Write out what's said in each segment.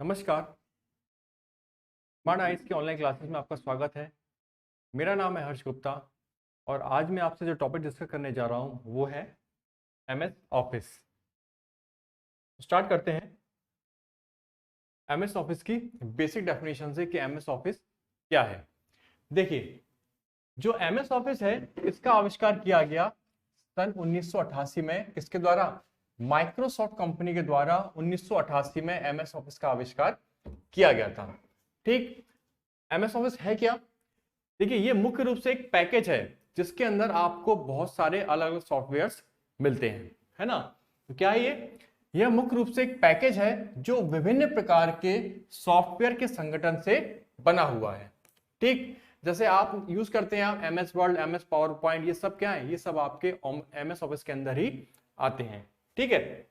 नमस्कार। Smart eyes की online classes में आपका स्वागत है। मेरा नाम है हर्ष गुप्ता और आज मैं आपसे जो टॉपिक डिस्कस करने जा रहा हूं वो है एमएस ऑफिस। स्टार्ट करते हैं एमएस ऑफिस की बेसिक डेफिनेशन से कि एमएस ऑफिस क्या है। देखिए, जो एमएस ऑफिस है इसका आविष्कार किया गया सन 1988 में। किसके द्वारा? माइक्रोसॉफ्ट कंपनी के द्वारा 1988 में एमएस ऑफिस का आविष्कार किया गया था। ठीक, एमएस ऑफिस है क्या? देखिए, ये मुख्य रूप से एक पैकेज है जिसके अंदर आपको बहुत सारे अलग अलग सॉफ्टवेयर्स मिलते हैं, है ना। तो क्या है ये? यह मुख्य रूप से एक पैकेज है जो विभिन्न प्रकार के सॉफ्टवेयर के संगठन से बना हुआ है। ठीक, जैसे आप यूज करते हैं आप MS word, MS power point, ये सब क्या है? ये सब आपके एमएस ऑफिस के अंदर ही आते हैं। ठीक है,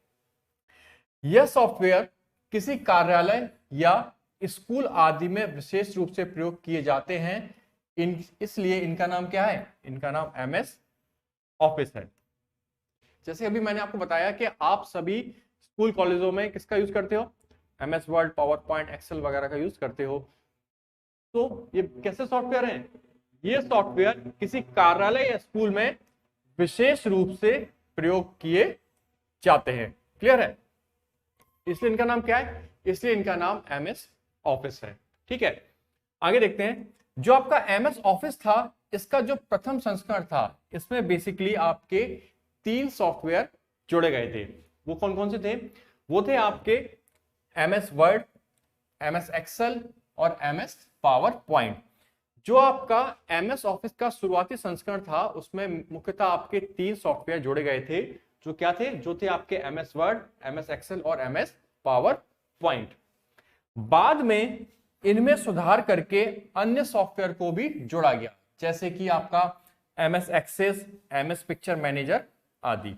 यह सॉफ्टवेयर किसी कार्यालय या स्कूल आदि में विशेष रूप से प्रयोग किए जाते हैं। इसलिए इनका नाम क्या है? इनका नाम एमएस ऑफिस है। जैसे अभी मैंने आपको बताया कि आप सभी स्कूल कॉलेजों में किसका यूज करते हो? MS Word, PowerPoint, Excel वगैरह का यूज करते हो। तो ये कैसे सॉफ्टवेयर हैं? ये सॉफ्टवेयर किसी कार्यालय या स्कूल में विशेष रूप से प्रयोग किए जाते हैं। क्लियर है? इसलिए इनका नाम क्या है? इसलिए इनका नाम एमएस ऑफिस है। ठीक है, आगे देखते हैं। जो आपका एमएस ऑफिस था, इसका जो प्रथम संस्करण था, इसमें बेसिकली आपके 3 सॉफ्टवेयर जोड़े गए थे। वो कौन कौन से थे? वो थे आपके एमएस वर्ड, एमएस एक्सेल और एमएस पावर पॉइंट। जो आपका एमएस ऑफिस का शुरुआती संस्करण था उसमें मुख्यतः आपके 3 सॉफ्टवेयर जोड़े गए थे। जो क्या थे? जो थे आपके एमएस वर्ड, एमएस एक्सेल और एमएस पावर पॉइंट। बाद में इनमें सुधार करके अन्य सॉफ्टवेयर को भी जोड़ा गया, जैसे कि आपका MS Access, MS Picture Manager आदि।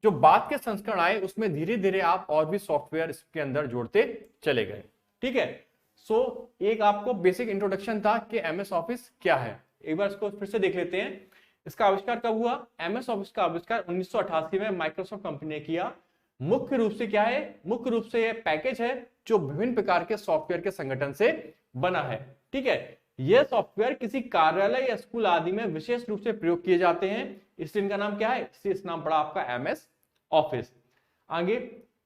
जो बाद के संस्करण आए उसमें धीरे धीरे आप और भी सॉफ्टवेयर इसके अंदर जोड़ते चले गए। ठीक है, सो एक आपको बेसिक इंट्रोडक्शन था कि एमएस ऑफिस क्या है। एक बार इसको फिर से देख लेते हैं। इसका आविष्कार कब हुआ? एमएस ऑफिस का आविष्कार 1988 में माइक्रोसॉफ्ट कंपनी ने किया। मुख्य रूप से क्या है? मुख्य रूप से यह पैकेज है जो विभिन्न प्रकार के सॉफ्टवेयर के संगठन से बना है। ठीक है, यह सॉफ्टवेयर किसी कार्यालय या स्कूल आदि में विशेष रूप से प्रयोग किए जाते हैं, इसलिए इनका नाम क्या है? इसलिए इस नाम पड़ा आपका एमएस ऑफिस। आगे,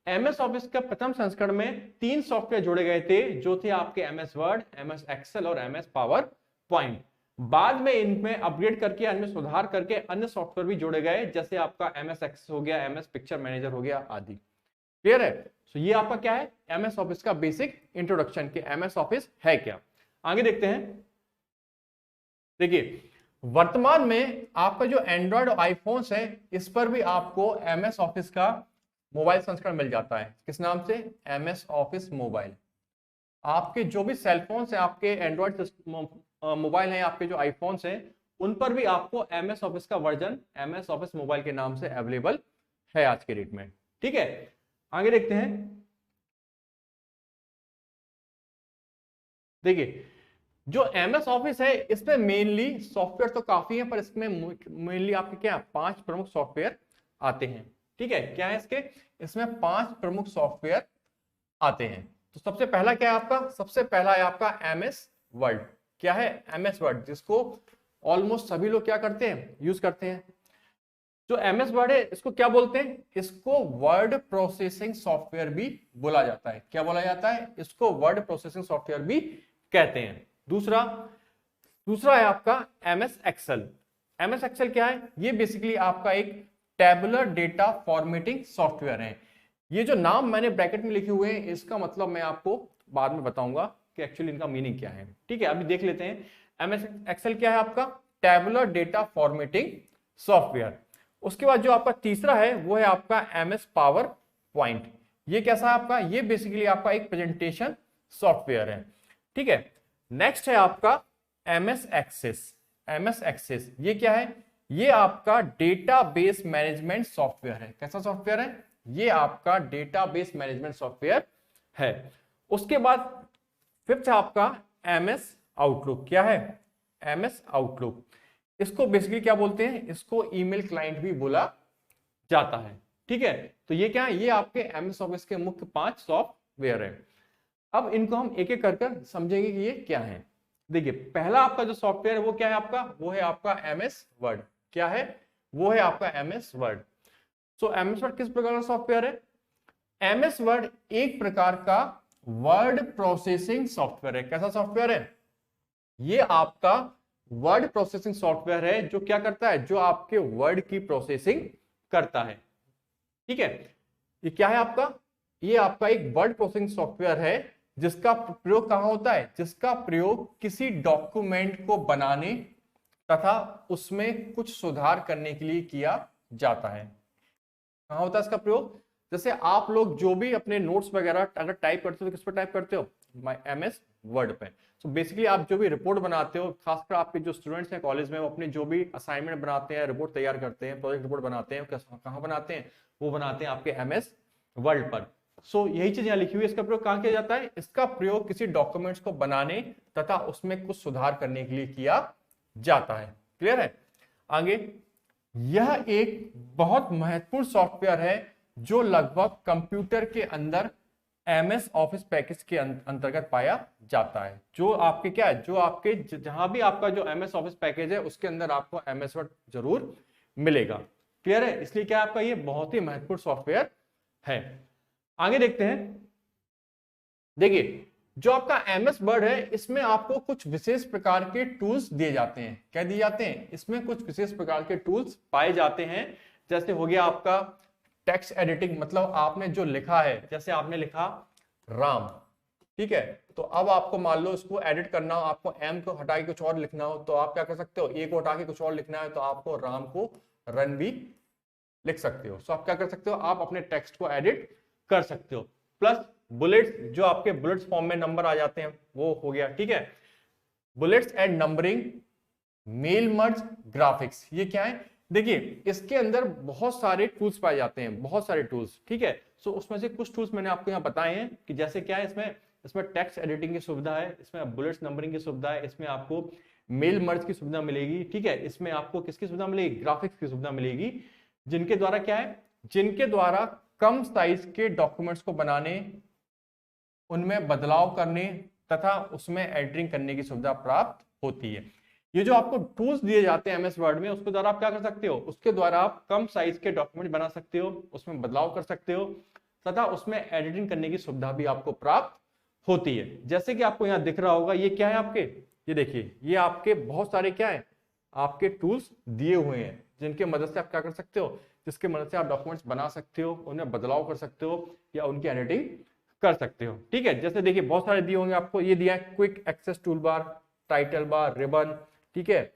एमएस ऑफिस का प्रथम संस्करण में 3 सॉफ्टवेयर जोड़े गए थे, जो थे आपके एमएस वर्ड, एमएस एक्सेल और एमएस पावर पॉइंट। बाद में इनमें अपग्रेड करके, इनमें सुधार करके अन्य सॉफ्टवेयर भी जोड़े गए, जैसे आपका एमएस एक्सेस हो गया, एमएस पिक्चर मैनेजर हो गया आदि। क्लियर है? तो ये आपका क्या है? एमएस ऑफिस का बेसिक इंट्रोडक्शन कि एमएस ऑफिस है क्या। आगे देखते हैं। देखिए, वर्तमान में आपका जो एंड्रॉइड और आईफोन्स है, इस पर भी आपको एमएस ऑफिस का मोबाइल संस्करण मिल जाता है। किस नाम से? MS office mobile. आपके जो भी सेलफोन्स है, आपके एंड्रॉइड मोबाइल हैं, आपके जो आईफोन्स हैं, उन पर भी आपको एमएस ऑफिस का वर्जन एमएस ऑफिस मोबाइल के नाम से अवेलेबल है आज के डेट में। ठीक है, आगे देखते हैं। देखिए, जो एमएस ऑफिस है इसमें मेनली सॉफ्टवेयर तो काफी है, पर इसमें मेनली आपके क्या 5 प्रमुख सॉफ्टवेयर आते हैं। ठीक है, क्या है इसके? इसमें 5 प्रमुख सॉफ्टवेयर आते हैं। तो सबसे पहला क्या है आपका? सबसे पहला है आपका एमएस वर्ड। क्या है? एमएस वर्ड, जिसको ऑलमोस्ट सभी लोग क्या करते हैं? यूज करते हैं। जो एमएस वर्ड है इसको क्या बोलते हैं? इसको वर्ड प्रोसेसिंग सॉफ्टवेयर भी बोला जाता है। क्या बोला जाता है? इसको वर्ड प्रोसेसिंग सॉफ्टवेयर भी कहते हैं। दूसरा दूसरा है आपका एमएस एक्सेल। एमएस एक्सेल क्या है? ये बेसिकली आपका एक टेबुलर डेटा फॉर्मेटिंग सॉफ्टवेयर है। ये जो नाम मैंने ब्रैकेट में लिखे हुए हैं, इसका मतलब मैं आपको बाद में बताऊंगा कि एक्चुअली इनका मीनिंग क्या है। ठीक है, अभी देख लेते हैं। एमएस एक्सेल क्या है आपका? Tabular data formatting software. उसके बाद जो आपका तीसरा है वो है आपका एमएस पावर पॉइंट। ये कैसा है आपका? ये बेसिकली आपका एक प्रेजेंटेशन सॉफ्टवेयर है। ठीक है, नेक्स्ट है आपका एमएस एक्सेस। एमएस एक्सेस ये क्या है? ये आपका डेटाबेस मैनेजमेंट सॉफ्टवेयर है। कैसा सॉफ्टवेयर है? ये आपका डेटाबेस मैनेजमेंट सॉफ्टवेयर है। उसके बाद फिफ्थ है आपका एमएस आउटलुक। क्या है? MS outlook. इसको बेसिकली क्या बोलते हैं? इसको ईमेल क्लाइंट भी बोला जाता है। ठीक है, तो ये क्या है? ये आपके एमएस ऑफिस के मुख्य 5 सॉफ्टवेयर है। अब इनको हम एक एक कर कर समझेंगे कि ये क्या है। देखिए पहला आपका जो सॉफ्टवेयर है वो क्या है आपका, वो है आपका एमएस वर्ड। क्या है, वो है आपका एमएस वर्ड। सो एमएस वर्ड किस प्रकार का सॉफ्टवेयर है? एमएस वर्ड एक प्रकार का वर्ड प्रोसेसिंग सॉफ्टवेयर है। कैसा सॉफ्टवेयर है? ये आपका वर्ड प्रोसेसिंग सॉफ्टवेयर है जो क्या करता है, जो आपके वर्ड की प्रोसेसिंग करता है। ठीक है, ये क्या है आपका, ये आपका एक वर्ड प्रोसेसिंग सॉफ्टवेयर है जिसका प्रयोग कहां होता है, जिसका प्रयोग किसी डॉक्यूमेंट को बनाने तथा उसमें कुछ सुधार करने के लिए किया जाता है। कहां होता है इसका प्रयोग? जैसे आप लोग जो भी अपने नोट्स वगैरह अगर टाइप करते हो तो किस पर टाइप करते हो? एमएस वर्ड पे। सो बेसिकली आप जो भी रिपोर्ट बनाते हो, खासकर आपके जो स्टूडेंट्स हैं कॉलेज में, वो अपने जो भी असाइनमेंट बनाते हैं, रिपोर्ट तैयार करते हैं, प्रोजेक्ट रिपोर्ट बनाते हैं, कहां बनाते हैं? वो बनाते हैं आपके एमएस वर्ड पर। सो यही चीज यहाँ लिखी हुई है। इसका प्रयोग कहां किया जाता है? इसका प्रयोग किसी डॉक्यूमेंट्स को बनाने तथा उसमें कुछ सुधार करने के लिए किया जाता है। क्लियर है? आगे, यह एक बहुत महत्वपूर्ण सॉफ्टवेयर है जो लगभग कंप्यूटर के अंदर एमएस ऑफिस पैकेज के अंतर्गत पाया जाता है। जो आपके क्या है, जो आपके जहां भी आपका जो एमएस ऑफिस पैकेज है उसके अंदर आपको एमएस वर्ड जरूर मिलेगा। क्लियर है? इसलिए क्या आपका ये बहुत ही महत्वपूर्ण सॉफ्टवेयर है। आगे देखते हैं। देखिए जो आपका एमएस वर्ड है इसमें आपको कुछ विशेष प्रकार के टूल्स दिए जाते हैं। क्या दिए जाते हैं? इसमें कुछ विशेष प्रकार के टूल्स पाए जाते हैं। जैसे हो गया आपका टेक्स्ट एडिटिंग, मतलब आपने जो लिखा है, जैसे आपने लिखा राम, ठीक है, तो अब आपको मान लो इसको एडिट करना हो, आपको एम को हटा के कुछ और लिखना हो तो आप क्या कर सकते हो, ए को हटा के कुछ और लिखना है तो आपको राम को रन भी लिख सकते हो। सो आप क्या कर सकते हो, आप अपने टेक्स्ट को एडिट कर सकते हो। प्लस बुलेट्स, जो आपके बुलेट्स फॉर्म में नंबर आ जाते हैं, वो हो गया। ठीक है, bullets and numbering, mail merge, graphics, ये क्या है? देखिए इसके अंदर बहुत सारे टूल्स पाए जाते हैं, बहुत सारे टूल्स। ठीक है, सो उसमें से कुछ टूल्स मैंने आपको यहाँ बताए हैं कि जैसे क्या है, इसमें टेक्स्ट एडिटिंग की सुविधा है, इसमें बुलेट्स नंबरिंग की सुविधा है, इसमें आपको मेल मर्ज की सुविधा मिलेगी। ठीक है, इसमें आपको किसकी सुविधा मिलेगी? ग्राफिक्स की सुविधा मिलेगी, जिनके द्वारा क्या है, जिनके द्वारा कम साइज के डॉक्यूमेंट्स को बनाने, उनमें बदलाव करने तथा उसमें एडिटिंग करने की सुविधा प्राप्त होती है। ये जो आपको टूल्स दिए जाते हैं एमएस वर्ड में, उसके द्वारा आप क्या कर सकते हो, उसके द्वारा आप कम साइज के डॉक्यूमेंट बना सकते हो, उसमें बदलाव कर सकते हो तथा उसमें एडिटिंग करने की सुविधा भी आपको प्राप्त होती है। जैसे कि आपको यहाँ दिख रहा होगा, ये क्या है आपके, ये देखिए, ये आपके बहुत सारे क्या है, आपके टूल्स दिए हुए हैं जिनके मदद से आप क्या कर सकते हो, जिसके मदद से आप डॉक्यूमेंट्स बना सकते हो, उनमें बदलाव कर सकते हो या उनकी एडिटिंग कर सकते हो। ठीक है, जैसे देखिए बहुत सारे दिए होंगे आपको, ये दिया है quick access toolbar, title bar, ribbon, ठीक है,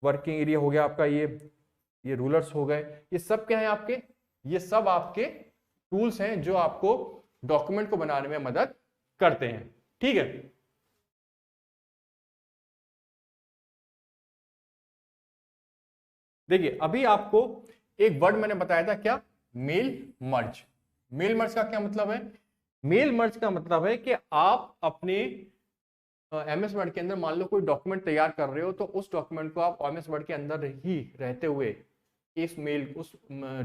वर्किंग एरिया हो गया आपका, ये रूलर्स हो गए, ये सब क्या है आपके, ये सब आपके टूल्स हैं जो आपको डॉक्यूमेंट को बनाने में मदद करते हैं। ठीक है, देखिए अभी आपको एक वर्ड मैंने बताया था, क्या? Mail merge. मेल मर्ज का क्या मतलब है? मेल मर्ज का मतलब है कि आप अपने एमएस वर्ड के अंदर मान लो कोई डॉक्यूमेंट तैयार कर रहे हो, तो उस डॉक्यूमेंट को आप एमएस वर्ड के अंदर ही रहते हुए उस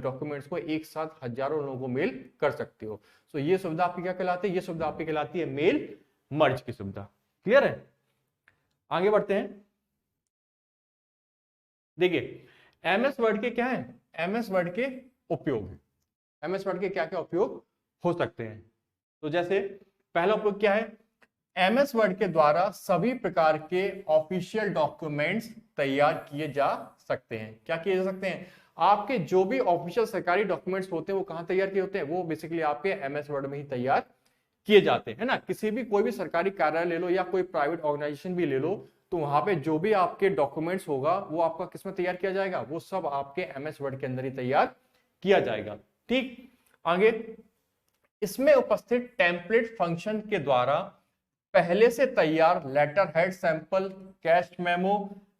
डॉक्यूमेंट्स को एक साथ हजारों लोगों को मेल कर सकते हो। सो ये सुविधा आपकी क्या कहलाती है? ये सुविधा आपकी कहलाती है मेल मर्ज की सुविधा। क्लियर है? आगे बढ़ते हैं। देखिए एमएस वर्ड के क्या है, एमएस वर्ड के उपयोग, एमएस वर्ड के क्या क्या उपयोग हो सकते हैं। तो जैसे पहला उपयोग क्या है, एमएस वर्ड के द्वारा सभी प्रकार के ऑफिशियल डॉक्यूमेंट्स तैयार किए जा सकते हैं। क्या किए जा सकते हैं? आपके जो भी ऑफिशियल सरकारी डॉक्यूमेंट्स होते हैं वो कहां तैयार किए होते हैं? वो बेसिकली आपके एमएस वर्ड में ही तैयार किए जाते हैं, है ना। किसी भी कोई भी सरकारी कार्यालय ले लो या कोई प्राइवेट ऑर्गेनाइजेशन भी ले लो, तो वहां पे जो भी आपके डॉक्यूमेंट्स होगा वो आपका किसमें तैयार किया जाएगा? वो सब आपके एमएस वर्ड के अंदर ही तैयार किया जाएगा। ठीक, आगे, इसमें उपस्थित टेम्पलेट फंक्शन के द्वारा पहले से तैयार letterhead, sample, cash memo,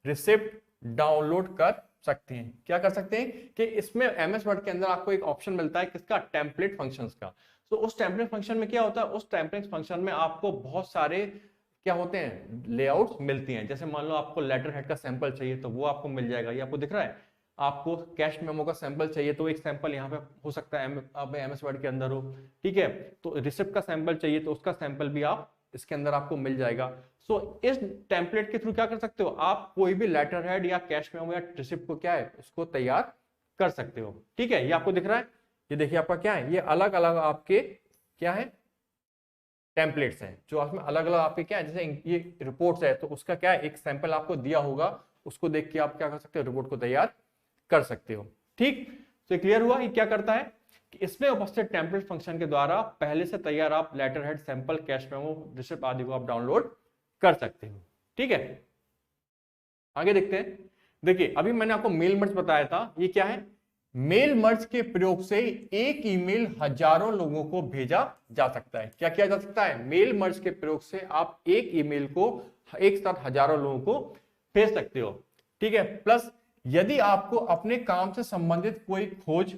receipt download कर सकते हैं। क्या कर सकते हैं कि इसमें एमएस वर्ड के अंदर आपको एक ऑप्शन मिलता है किसका? टेम्पलेट फंक्शंस का। तो उस टेम्पलेट फंक्शन में क्या होता है, उस टेम्पलेट फंक्शन में आपको बहुत सारे क्या होते हैं, लेआउट्स मिलती हैं। जैसे मान लो आपको लेटर हेड का सैंपल चाहिए तो वो आपको मिल जाएगा, ये आपको दिख रहा है। आपको कैश मेमो का सैंपल चाहिए तो एक सैंपल यहाँ पे हो सकता है MS वर्ड के अंदर हो, ठीक है। तो रिसिप्ट का सैंपल चाहिए तो उसका सैंपल भी आप इसके अंदर आपको मिल जाएगा। सो इस टेम्पलेट के थ्रू क्या कर सकते हो, आप कोई भी लेटर हेड या कैश मेमो या रिसिप्ट को क्या है उसको तैयार कर सकते हो, ठीक है। ये आपको दिख रहा है, ये देखिए आपका क्या है, ये अलग अलग आपके क्या है टेम्पलेट्स हैं, जो उसमें अलग अलग आपके क्या है, जैसे ये रिपोर्ट्स है तो उसका क्या है एक सैंपल आपको दिया होगा, उसको देख के आप क्या कर सकते हो, रिपोर्ट को तैयार कर सकते हो, ठीक। तो क्लियर हुआ ये क्या करता है कि इसमें उपस्थित टेम्पलेट फंक्शन के द्वारा पहले से तैयार आप letterhead, sample, cash memo, receipt आदि को आप डाउनलोड कर सकते हो, ठीक है। आगे देखते हैं। देखिए अभी मैंने आपको मेल मर्ज बताया था, ये क्या है, मेल मर्ज के प्रयोग से एक ईमेल हजारों लोगों को भेजा जा सकता है। क्या किया जा सकता है, मेल मर्ज के प्रयोग से आप एक ईमेल को एक साथ हजारों लोगों को भेज सकते हो, ठीक है। प्लस यदि आपको अपने काम से संबंधित कोई खोज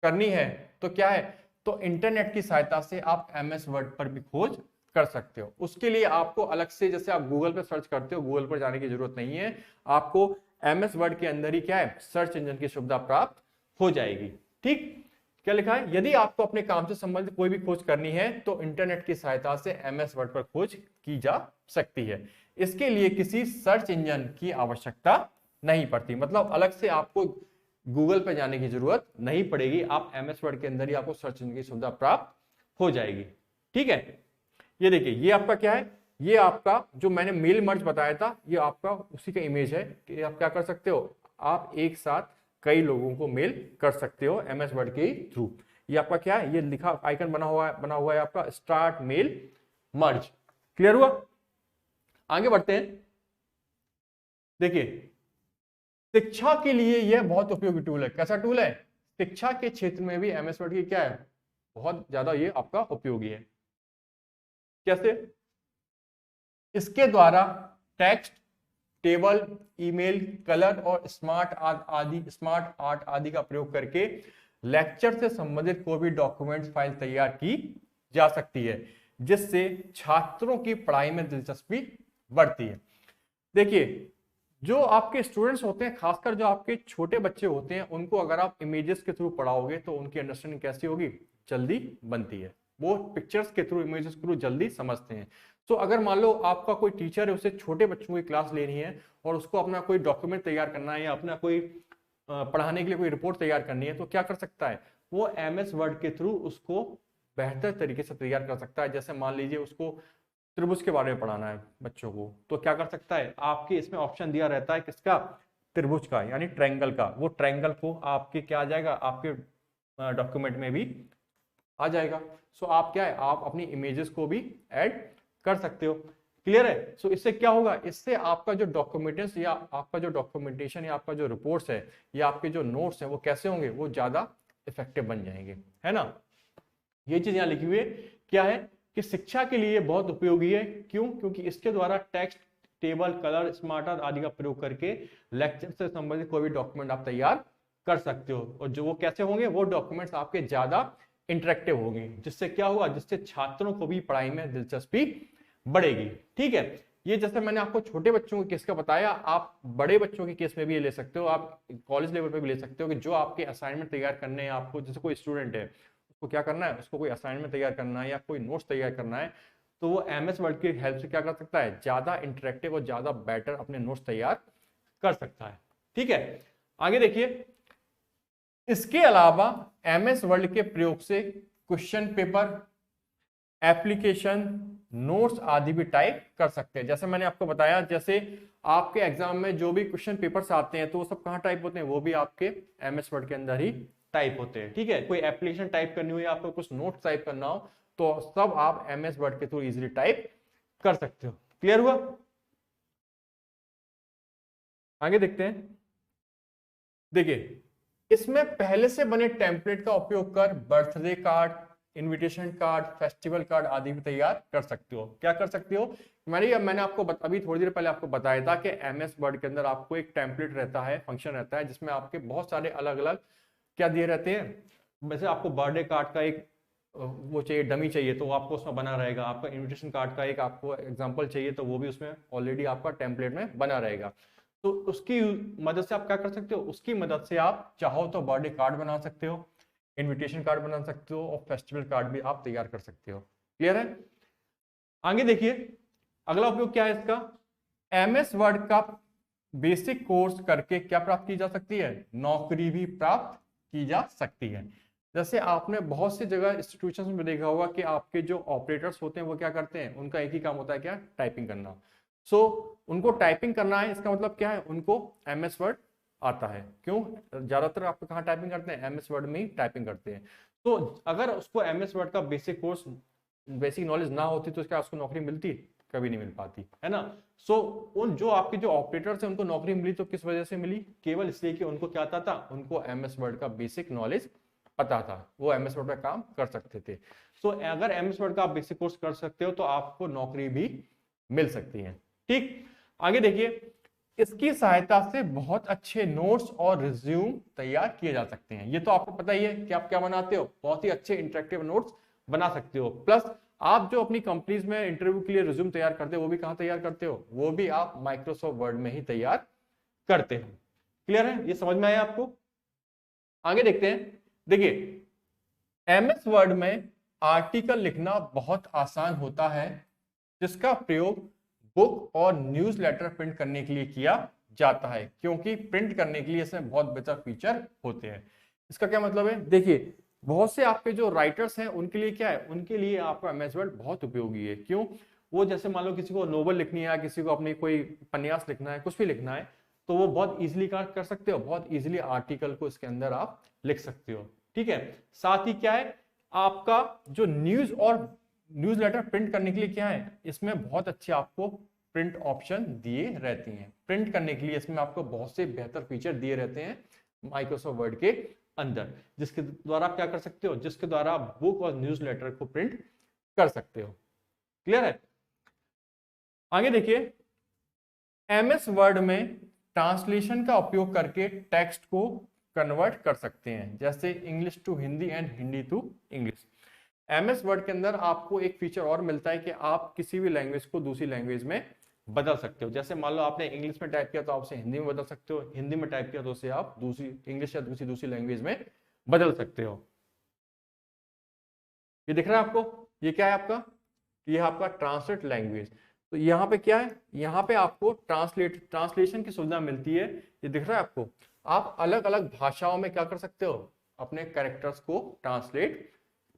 करनी है तो क्या है, तो इंटरनेट की सहायता से आप MS वर्ड पर भी खोज कर सकते हो। उसके लिए आपको अलग से, जैसे आप गूगल पर सर्च करते हो, गूगल पर जाने की जरूरत नहीं है, आपको MS वर्ड के अंदर ही क्या है सर्च इंजन की सुविधा प्राप्त हो जाएगी, ठीक। क्या लिखा है, यदि आपको अपने काम से संबंधित कोई भी खोज करनी है तो इंटरनेट की सहायता से MS वर्ड पर खोज की जा सकती है। इसके लिए किसी सर्च इंजन की आवश्यकता नहीं पड़ती, मतलब अलग से आपको गूगल पे जाने की जरूरत नहीं पड़ेगी, आप MS वर्ड के अंदर ही आपको सर्च इंजन की सुविधा प्राप्त हो जाएगी, ठीक है। ये देखिए ये आपका क्या है, ये आपका जो मैंने मेल मर्ज बताया था, ये आपका उसी का इमेज है कि आप क्या कर सकते हो, आप एक साथ कई लोगों को मेल कर सकते हो MS वर्ड के थ्रू। ये आपका क्या है, ये लिखा आइकन बना हुआ है आपका स्टार्ट मेल मर्ज। क्लियर हुआ, आगे बढ़ते हैं। देखिए शिक्षा के लिए यह बहुत उपयोगी टूल है। कैसा टूल है, शिक्षा के क्षेत्र में भी MS वर्ड की क्या है बहुत ज्यादा ये आपका उपयोगी है। कैसे, इसके द्वारा टेक्स्ट, टेबल, ईमेल, कलर और स्मार्ट आर्ट आदि का प्रयोग करके लेक्चर से संबंधित कोई भी डॉक्यूमेंट्स फाइल तैयार की जा सकती है, जिससे छात्रों की पढ़ाई में दिलचस्पी बढ़ती है। देखिए जो आपके स्टूडेंट्स होते हैं, खासकर जो आपके छोटे बच्चे होते हैं, उनको अगर आप इमेजेस के थ्रू पढ़ाओगे तो उनकी अंडरस्टैंडिंग कैसी होगी, जल्दी बनती है, वो पिक्चर्स के थ्रू, इमेजेस के थ्रू जल्दी समझते हैं। तो अगर मान लो आपका कोई टीचर है, उसे छोटे बच्चों की क्लास लेनी है और उसको अपना कोई डॉक्यूमेंट तैयार करना है या अपना कोई पढ़ाने के लिए कोई रिपोर्ट तैयार करनी है, तो क्या कर सकता है, वो MS वर्ड के थ्रू उसको बेहतर तरीके से तैयार कर सकता है। जैसे मान लीजिए उसको त्रिभुज के बारे में पढ़ाना है बच्चों को, तो क्या कर सकता है, आपके इसमें ऑप्शन दिया रहता है किसका, त्रिभुज का, यानी ट्रायंगल का। वो ट्रायंगल को आपके क्या आ जाएगा, आपके डॉक्यूमेंट में भी आ जाएगा। सो आप क्या है, आप अपनी इमेजेस को भी ऐड कर सकते हो। क्लियर है। सो इससे क्या होगा, इससे आपका जो डॉक्यूमेंटेशन या आपका जो डॉक्यूमेंटेशन या आपका जो रिपोर्ट्स है या आपके जो नोट्स हैं वो कैसे होंगे, वो ज्यादा इफेक्टिव बन जाएंगे, है ना। ये चीज यहाँ लिखी हुई है, क्या है कि शिक्षा के लिए बहुत उपयोगी है। क्यों, क्योंकि इसके द्वारा text, table, colour, smart art आदि का प्रयोग करके लेक्चर से संबंधित कोई भी डॉक्यूमेंट आप तैयार कर सकते हो। और जो वो कैसे होंगे, वो डॉक्यूमेंट्स आपके ज्यादा इंटरेक्टिव होंगे, जिससे क्या होगा, जिससे छात्रों को भी पढ़ाई में दिलचस्पी बढ़ेगी। ठीक है, ये जैसे मैंने आपको छोटे बच्चों के केस का बताया, आप बड़े बच्चों के केस में भी ये ले सकते हो, आप कॉलेज लेवल पे भी ले सकते हो कि जो आपके असाइनमेंट तैयार करने हैं आपको, जैसे कोई स्टूडेंट है उसको क्या करना है, उसको कोई असाइनमेंट तैयार करना है या कोई नोट्स तैयार करना है, तो वो MS वर्ड की हेल्प से क्या कर सकता है, ज्यादा इंटरेक्टिव और ज्यादा बेटर अपने नोट्स तैयार कर सकता है। ठीक है, आगे देखिए, इसके अलावा MS वर्ड के प्रयोग से क्वेश्चन पेपर, एप्लीकेशन, नोट्स आदि भी टाइप कर सकते हैं। जैसे मैंने आपको बताया, जैसे आपके एग्जाम में जो भी क्वेश्चन पेपर्स आते हैं तो वो सब कहाँ टाइप होते हैं, वो भी आपके MS वर्ड के अंदर ही टाइप होते हैं। ठीक है, कोई एप्लीकेशन टाइप करनी हो या आपको कुछ नोट्स टाइप करना हो तो सब आप MS वर्ड के थ्रू इजीली टाइप कर सकते हो। क्लियर हुआ, आगे देखते हैं। देखिए, इसमें पहले से बने टेम्पलेट का उपयोग कर birthday card, invitation card, festival card आदि भी तैयार कर सकते हो। क्या कर सकते हो, मैंने आपको अभी थोड़ी देर पहले आपको बताया था कि MS वर्ड के अंदर आपको एक टेम्पलेट रहता है, फंक्शन रहता है, जिसमें आपके बहुत सारे अलग अलग क्या दिए रहते हैं। वैसे आपको बर्थडे कार्ड का एक वो चाहिए, डमी चाहिए, तो आपको उसमें बना रहेगा। आपका इनविटेशन कार्ड का एक आपको एग्जाम्पल चाहिए तो वो भी उसमें ऑलरेडी आपका टेम्पलेट में बना रहेगा। तो उसकी मदद से आप क्या कर सकते हो, उसकी मदद से आप चाहो तो बर्थडे कार्ड बना सकते हो, इनविटेशन कार्ड बना सकते हो और फेस्टिवल कार्ड भी आप तैयार कर सकते हो। क्लियर है? आगे देखिए अगला उपयोग क्या है इसका, एमएस वर्ड का बेसिक कोर्स करके क्या प्राप्त की जा सकती है, नौकरी भी प्राप्त की जा सकती है। जैसे आपने बहुत सी जगह इंस्टीट्यूशन में देखा होगा कि आपके जो ऑपरेटर्स होते हैं वो क्या करते हैं, उनका एक ही काम होता है क्या, टाइपिंग करना। सो उनको टाइपिंग करना है, इसका मतलब क्या है, उनको एमएस वर्ड आता है। क्यों, ज्यादातर आप कहाँ टाइपिंग करते हैं, एमएस वर्ड में ही टाइपिंग करते हैं। तो अगर उसको एमएस वर्ड का बेसिक कोर्स, बेसिक नॉलेज ना होती तो क्या उसको नौकरी मिलती, कभी नहीं मिल पाती है ना। सो उन जो आपके जो ऑपरेटर्स हैं उनको नौकरी मिली तो किस वजह से मिली, केवल इसलिए कि उनको क्या आता था, उनको एमएस वर्ड का बेसिक नॉलेज पता था, वो एमएस वर्ड पे काम कर सकते थे। सो अगर एमएस वर्ड का आप बेसिक कोर्स कर सकते हो तो आपको नौकरी भी मिल सकती है। ठीक, आगे देखिए इसकी सहायता से बहुत अच्छे नोट्स और रिज्यूम तैयार किए जा सकते हैं। ये तो आपको पता ही है कि आप क्या बनाते हो, बहुत ही अच्छे इंटरेक्टिव नोट्स बना सकते हो। प्लस आप जो अपनी कंपनीज में इंटरव्यू के लिए रिज्यूम तैयार करते हो वो भी कहां तैयार करते हो, वो भी आप माइक्रोसॉफ्ट वर्ड में ही तैयार करते हो। क्लियर है, ये समझ में आया आपको? आगे देखते हैं, देखिए एमएस वर्ड में आर्टिकल लिखना बहुत आसान होता है, जिसका प्रयोग बुक और न्यूज़लेटर प्रिंट करने के लिए किया जाता है, क्योंकि प्रिंट करने के लिए इसमें बहुत बेहतर फीचर होते हैं। इसका क्या मतलब है, देखिए बहुत से आपके जो राइटर्स हैं उनके लिए क्या है, उनके लिए आपका एमएस वर्ड बहुत उपयोगी है। क्यों, वो जैसे मान लो किसी को नोवेल लिखनी है, किसी को अपनी कोई उपन्यास लिखना है, कुछ भी लिखना है, तो वो बहुत इजीली कर सकते हो, बहुत इजीली आर्टिकल को इसके अंदर आप लिख सकते हो। ठीक है, साथ ही क्या है, आपका जो न्यूज और न्यूज लेटर प्रिंट करने के लिए क्या है, इसमें बहुत अच्छे आपको प्रिंट ऑप्शन दिए रहते हैं। प्रिंट करने के लिए इसमें आपको बहुत से बेहतर फीचर दिए रहते हैं माइक्रोसॉफ्ट वर्ड के अंदर, जिसके द्वारा आप क्या कर सकते हो, जिसके द्वारा आप बुक और न्यूज लेटर को प्रिंट कर सकते हो। क्लियर है? आगे देखिए एमएस वर्ड में ट्रांसलेशन का उपयोग करके टेक्स्ट को कन्वर्ट कर सकते हैं, जैसे English to Hindi and Hindi to English. MS Word के अंदर आपको एक फीचर और मिलता है कि आप किसी भी लैंग्वेज को दूसरी लैंग्वेज में बदल सकते हो। जैसे मान लो आपने इंग्लिश में टाइप किया तो आप उसे हिंदी में बदल सकते हो, हिंदी में टाइप किया तो उसे आप दूसरी इंग्लिश या दूसरी लैंग्वेज में बदल सकते हो। ये दिख रहा है आपको, ये क्या है आपका, ये आपका ट्रांसलेट लैंग्वेज। तो यहाँ पे क्या है, यहाँ पे आपको ट्रांसलेशन की सुविधा मिलती है। ये दिख रहा है आपको, आप अलग अलग भाषाओं में क्या कर सकते हो, अपने कैरेक्टर्स को ट्रांसलेट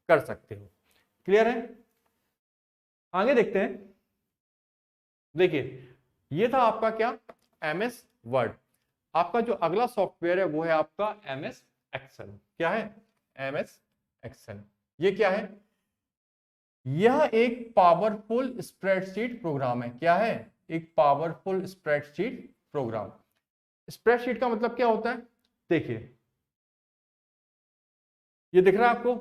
कर सकते हो। क्लियर है? आगे देखते हैं, देखिए ये था आपका क्या, एमएस वर्ड। आपका जो अगला सॉफ्टवेयर है वो है आपका एमएस एक्सेल। क्या है, एमएस एक्सेल। ये क्या है, यह एक पावरफुल स्प्रेडशीट प्रोग्राम है। क्या है, एक पावरफुल स्प्रेडशीट प्रोग्राम। स्प्रेडशीट का मतलब क्या होता है, देखिए ये दिख रहा है आपको,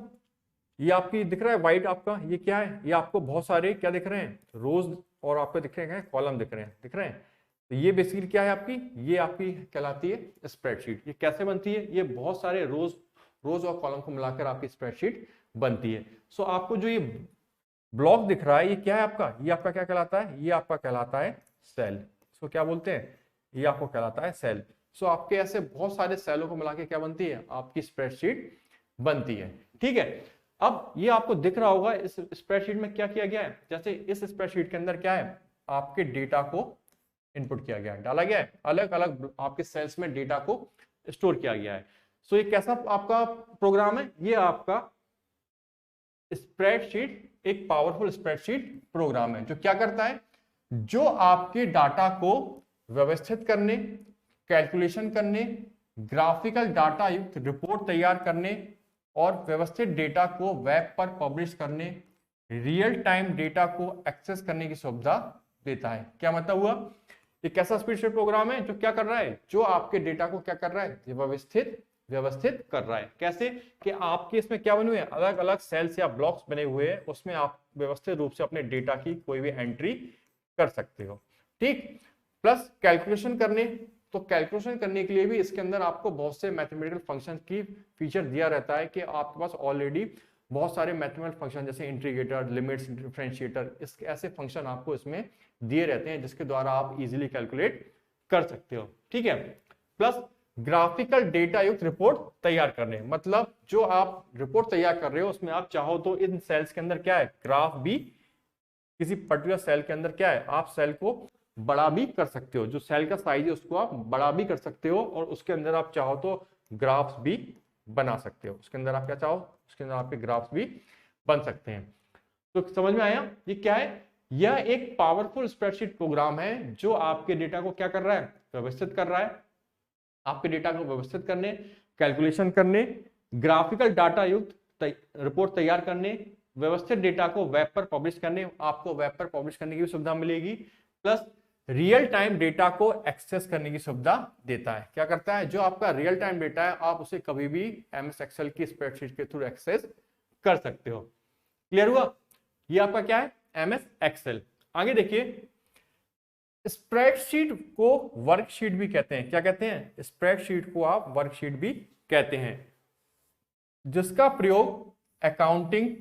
ये आपकी दिख रहा है व्हाइट आपका, ये क्या है, ये आपको बहुत सारे क्या दिख रहे हैं, रोज और आपको दिख रहे हैं कॉलम दिख रहे हैं। तो ये बेसिकली क्या है आपकी, ये आपकी कहलाती है स्प्रेडशीट। ये कैसे बनती है, ये बहुत सारे रोज और कॉलम को मिलाकर आपकी स्प्रेडशीट बनती है। सो आपको जो ये ब्लॉक दिख रहा है ये क्या है आपका, ये आपका क्या कहलाता है, ये आपका कहलाता है सेल। इसको क्या बोलते हैं, ये आपको कहलाता है सेल। सो आपके ऐसे बहुत सारे सेलों को मिला के क्या बनती है, आपकी स्प्रेडशीट बनती है। ठीक है, अब ये आपको दिख रहा होगा इस स्प्रेडशीट में क्या किया गया है, जैसे इस स्प्रेडशीट के अंदर क्या है, आपके डेटा को इनपुट किया गया है, डाला गया है, अलग अलग आपके सेल्स में डेटा को स्टोर किया गया है। सो ये कैसा आपका प्रोग्राम है, ये आपका स्प्रेडशीट एक पावरफुल स्प्रेडशीट प्रोग्राम है, जो क्या करता है, जो आपके डाटा को व्यवस्थित करने, कैलकुलेशन करने, ग्राफिकल डाटा युक्त रिपोर्ट तैयार करने और व्यवस्थित डेटा को वेब पर पब्लिश करने, रियल टाइम डेटा को एक्सेस करने की सुविधा देता है। क्या मतलब हुआ, ये कैसा स्प्रेडशीट प्रोग्राम है, जो क्या कर रहा है, जो आपके डेटा को क्या कर रहा है, व्यवस्थित कर रहा है। कैसे कि आपके इसमें क्या बने हुए हैं, अलग अलग सेल्स या ब्लॉक्स बने हुए हैं, उसमें आप व्यवस्थित रूप से अपने डेटा की कोई भी एंट्री कर सकते हो। ठीक, प्लस कैलकुलेशन करने, तो कैलकुलेशन करने के लिए भी इसके अंदर आपको बहुत से मैथमेटिकल फंक्शन की फीचर दिया रहता है कि आपके पास ऑलरेडी बहुत सारे मैथमेटिकल फंक्शन जैसे इंटीग्रेटर, लिमिट्स, डिफरेंशिएटर, इस ऐसे फंक्शन आपको इसमें दिए रहते हैं जिसके द्वारा आप इजीली कैलकुलेट कर सकते हो। ठीक है, प्लस ग्राफिकल डेटा युक्त रिपोर्ट तैयार करने, मतलब जो आप रिपोर्ट तैयार कर रहे हो उसमें आप चाहो तो इन सेल्स के अंदर क्या है, ग्राफ भी, किसी पर्टिकुलर सेल के अंदर क्या है, आप सेल को बड़ा भी कर सकते हो, जो सेल का साइज है उसको आप बड़ा भी कर सकते हो, और उसके अंदर आप चाहो तो ग्राफ्स भी बना सकते हो। उसके अंदर आप क्या चाहो, उसके अंदर आपके ग्राफ्स भी बन सकते हैं। तो समझ में आया ये क्या है? यह एक पावरफुल स्प्रेडशीट प्रोग्राम है जो आपके डेटा को क्या कर रहा है, व्यवस्थित कर रहा है। आपके डेटा को व्यवस्थित करने, कैलकुलेशन करने, ग्राफिकल डाटा युक्त रिपोर्ट तैयार करने, व्यवस्थित डेटा को वेब पर पब्लिश करने, आपको वेब पर पब्लिश करने की भी सुविधा मिलेगी, प्लस रियल टाइम डेटा को एक्सेस करने की सुविधा देता है। क्या करता है, जो आपका रियल टाइम डेटा है आप उसे कभी भी एमएस एक्सेल की स्प्रेडशीट के थ्रू एक्सेस कर सकते हो। क्लियर हुआ? ये आपका क्या है, एमएस एक्सेल। आगे देखिए, स्प्रेडशीट को वर्कशीट भी कहते हैं। क्या कहते हैं? स्प्रेडशीट को आप वर्कशीट भी कहते हैं, जिसका प्रयोग अकाउंटिंग,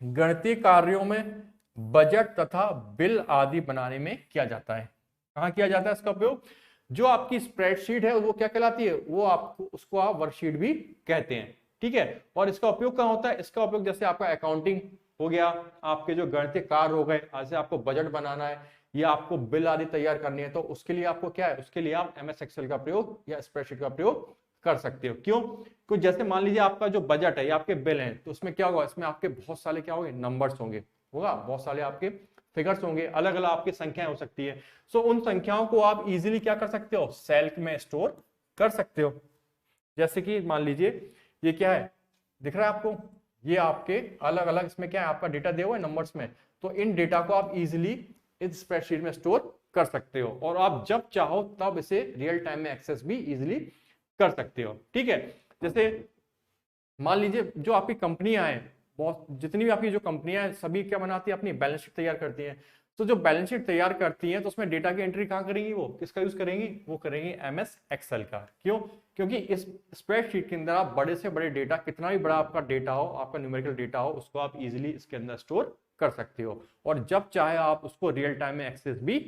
गणितीय कार्यों में, बजट तथा बिल आदि बनाने में किया जाता है। कहां किया जाता है इसका उपयोग? जो आपकी स्प्रेडशीट है वो क्या कहलाती है, वो आपको, उसको आप वर्कशीट भी कहते हैं। ठीक है, और इसका उपयोग कहां होता है? इसका उपयोग जैसे आपका अकाउंटिंग हो गया, आपके जो गणितीय कार्य हो गए, जैसे आपको बजट बनाना है या आपको बिल आदि तैयार करनी है, तो उसके लिए आपको क्या है, उसके लिए आप एमएस एक्सेल का प्रयोग या स्प्रेडशीट का प्रयोग कर सकते हो। क्यों? क्योंकि जैसे मान लीजिए आपका जो बजट है या आपके बिल हैं, तो उसमें क्या होगा, इसमें आपके बहुत सारे क्या होंगे, नंबर्स होंगे, होगा बहुत सारे आपके फिगर्स होंगे, अलग अलग आपकी संख्याएं हो सकती है। सो उन संख्याओं को आप इजीली क्या कर सकते हो, सेल में स्टोर कर सकते हो। जैसे कि मान लीजिए ये क्या है, दिख रहा है आपको, ये आपके अलग अलग इसमें क्या है, आपका डेटा दिया हुआ है नंबर्स में, तो इन डेटा को आप इजीली इस स्प्रेडशीट में स्टोर कर सकते हो, और आप जब चाहो तब इसे रियल टाइम में एक्सेस भी इजीली कर सकते हो। ठीक है, जैसे मान लीजिए जो आपकी कंपनियां हैं, बहुत जितनी भी आपकी जो कंपनियां हैं, सभी क्या बनाती है, अपनी बैलेंस शीट तैयार करती हैं। तो जो बैलेंस शीट तैयार करती हैं, तो उसमें डेटा की एंट्री कहां करेंगी, वो किसका यूज करेंगी, वो करेंगी एमएस एक्सेल का। क्यों? क्योंकि इस स्प्रेडशीट के अंदर आप बड़े से बड़े डेटा, कितना भी बड़ा आपका डेटा हो, आपका न्यूमेरिकल डेटा हो, उसको आप इजीली इसके अंदर स्टोर कर सकते हो, और जब चाहे आप उसको रियल टाइम में एक्सेस भी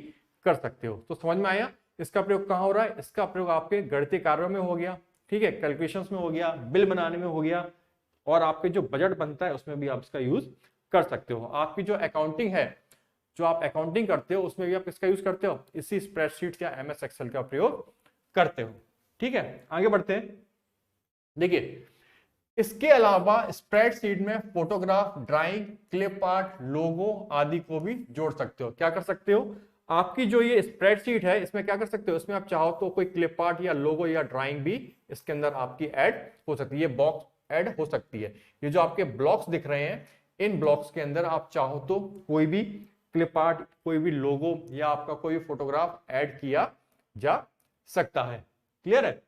कर सकते हो। तो समझ में आया इसका प्रयोग कहां हो रहा है? इसका प्रयोग आपके गणितीय कार्यों में हो गया, ठीक है, कैलकुलेशंस में हो गया, बिल बनाने में हो गया, और आपके जो बजट बनता है उसमें भी आप इसका यूज कर सकते हो। आपकी जो अकाउंटिंग है, जो आप अकाउंटिंग करते हो, उसमें भी आप किसका यूज करते हो, इसी स्प्रेडशीट या एमएस एक्सेल का प्रयोग करते हो। ठीक है, आगे बढ़ते हैं। देखिए, इसके अलावा स्प्रेडशीट में फोटोग्राफ, ड्राइंग, क्लिप आर्ट, लोगो आदि को भी जोड़ सकते हो। क्या कर सकते हो, आपकी जो ये स्प्रेडशीट है इसमें क्या कर सकते हो, इसमें आप चाहो तो कोई क्लिप आर्ट या लोगो या ड्राइंग भी इसके अंदर आपकी ऐड हो सकती है, ये बॉक्स ऐड हो सकती है। ये जो आपके ब्लॉक्स दिख रहे हैं, इन ब्लॉक्स के अंदर आप चाहो तो कोई भी क्लिप आर्ट, कोई भी लोगो या आपका कोई फोटोग्राफ ऐड किया जा सकता है। क्लियर है?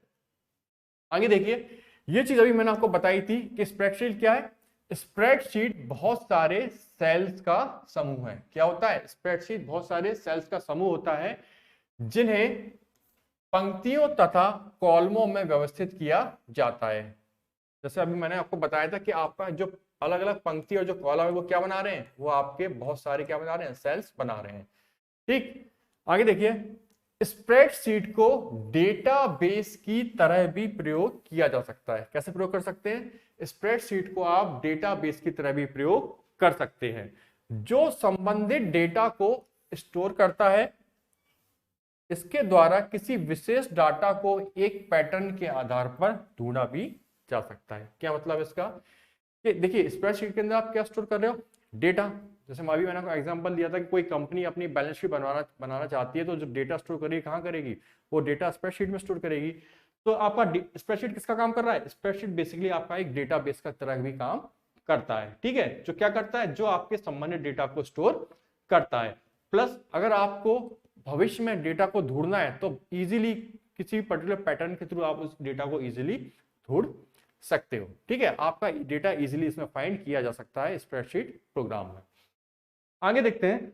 आगे देखिए, ये चीज अभी मैंने आपको बताई थी कि स्प्रेडशीट क्या है। स्प्रेडशीट बहुत सारे सेल्स का समूह है। क्या होता है? स्प्रेडशीट बहुत सारे सेल्स का समूह होता है, जिन्हें पंक्तियों तथा कॉलमों में व्यवस्थित किया जाता है। जैसे अभी मैंने आपको बताया था कि आपका जो अलग अलग पंक्ति और जो कॉलम है वो क्या बना रहे हैं, वो आपके बहुत सारे क्या बना रहे हैं, सेल्स बना रहे हैं। ठीक, आगे देखिए, स्प्रेडशीट को डेटाबेस की तरह भी प्रयोग किया जा सकता है। कैसे प्रयोग कर सकते हैं? स्प्रेडशीट को आप डेटाबेस की तरह भी प्रयोग कर सकते हैं, जो संबंधित डेटा को स्टोर करता है। इसके द्वारा किसी विशेष डाटा को एक पैटर्न के आधार पर ढूंढा भी जा सकता है। क्या मतलब इसका? कि देखिए, स्प्रेडशीट के अंदर आप क्या स्टोर कर रहे हो, डेटा। जैसे अभी मैंने आपको एग्जांपल दिया था कि कोई कंपनी अपनी बैलेंस शीट बनाना चाहती है, तो जो डेटा स्टोर करेगी कहां करेगी, वो डेटा स्प्रेडशीट में स्टोर करेगी। तो आपका स्प्रेडशीट किसका काम कर रहा है? स्प्रेडशीट बेसिकली आपका एक डेटाबेस का तरह भी काम करता है। ठीक है, जो क्या करता है, जो आपके संबंधित डेटा को स्टोर करता है। प्लस अगर आपको भविष्य में डेटा को ढूंढना है, तो इजीली किसी पर्टिकुलर पैटर्न के थ्रू आप उस डेटा को इजीली ढूंढ सकते हो। ठीक है, आपका डेटा इजीली इसमें फाइंड किया जा सकता है स्प्रेडशीट प्रोग्राम में। आगे देखते हैं।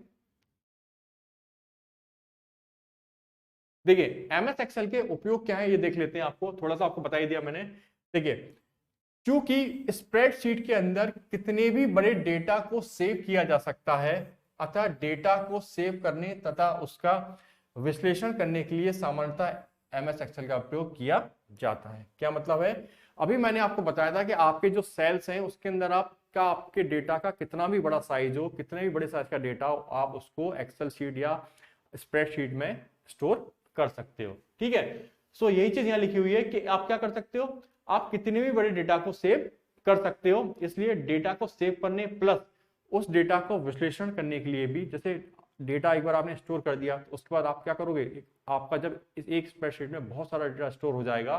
देखिए, एमएस एक्सेल के उपयोग क्या है ये देख लेते हैं। आपको थोड़ा सा आपको बता ही दिया मैंने। देखिए, क्योंकि स्प्रेडशीट के अंदर कितने भी बड़े डेटा को सेव किया जा सकता है, अतः डेटा को सेव करने तथा उसका विश्लेषण करने के लिए सामान्यतः एमएस एक्सेल का प्रयोग किया जाता है। क्या मतलब है, अभी मैंने आपको बताया था कि आपके जो सेल्स हैं उसके अंदर आपके डेटा का कितना भी बड़ा साइज हो, कितने भी बड़े साइज का डेटा हो, आप उसको एक्सेल शीट या स्प्रेडशीट में स्टोर कर सकते हो। ठीक है, सो यही चीज यहाँ लिखी हुई है कि आप क्या कर सकते हो, आप कितने भी बड़े डेटा को सेव कर सकते हो। इसलिए डेटा को सेव करने प्लस उस डेटा को विश्लेषण करने के लिए भी, जैसे डेटा एक बार आपने स्टोर कर दिया तो उसके बाद आप क्या करोगे, आपका जब इस एक स्प्रेडशीट में बहुत सारा डेटा स्टोर हो जाएगा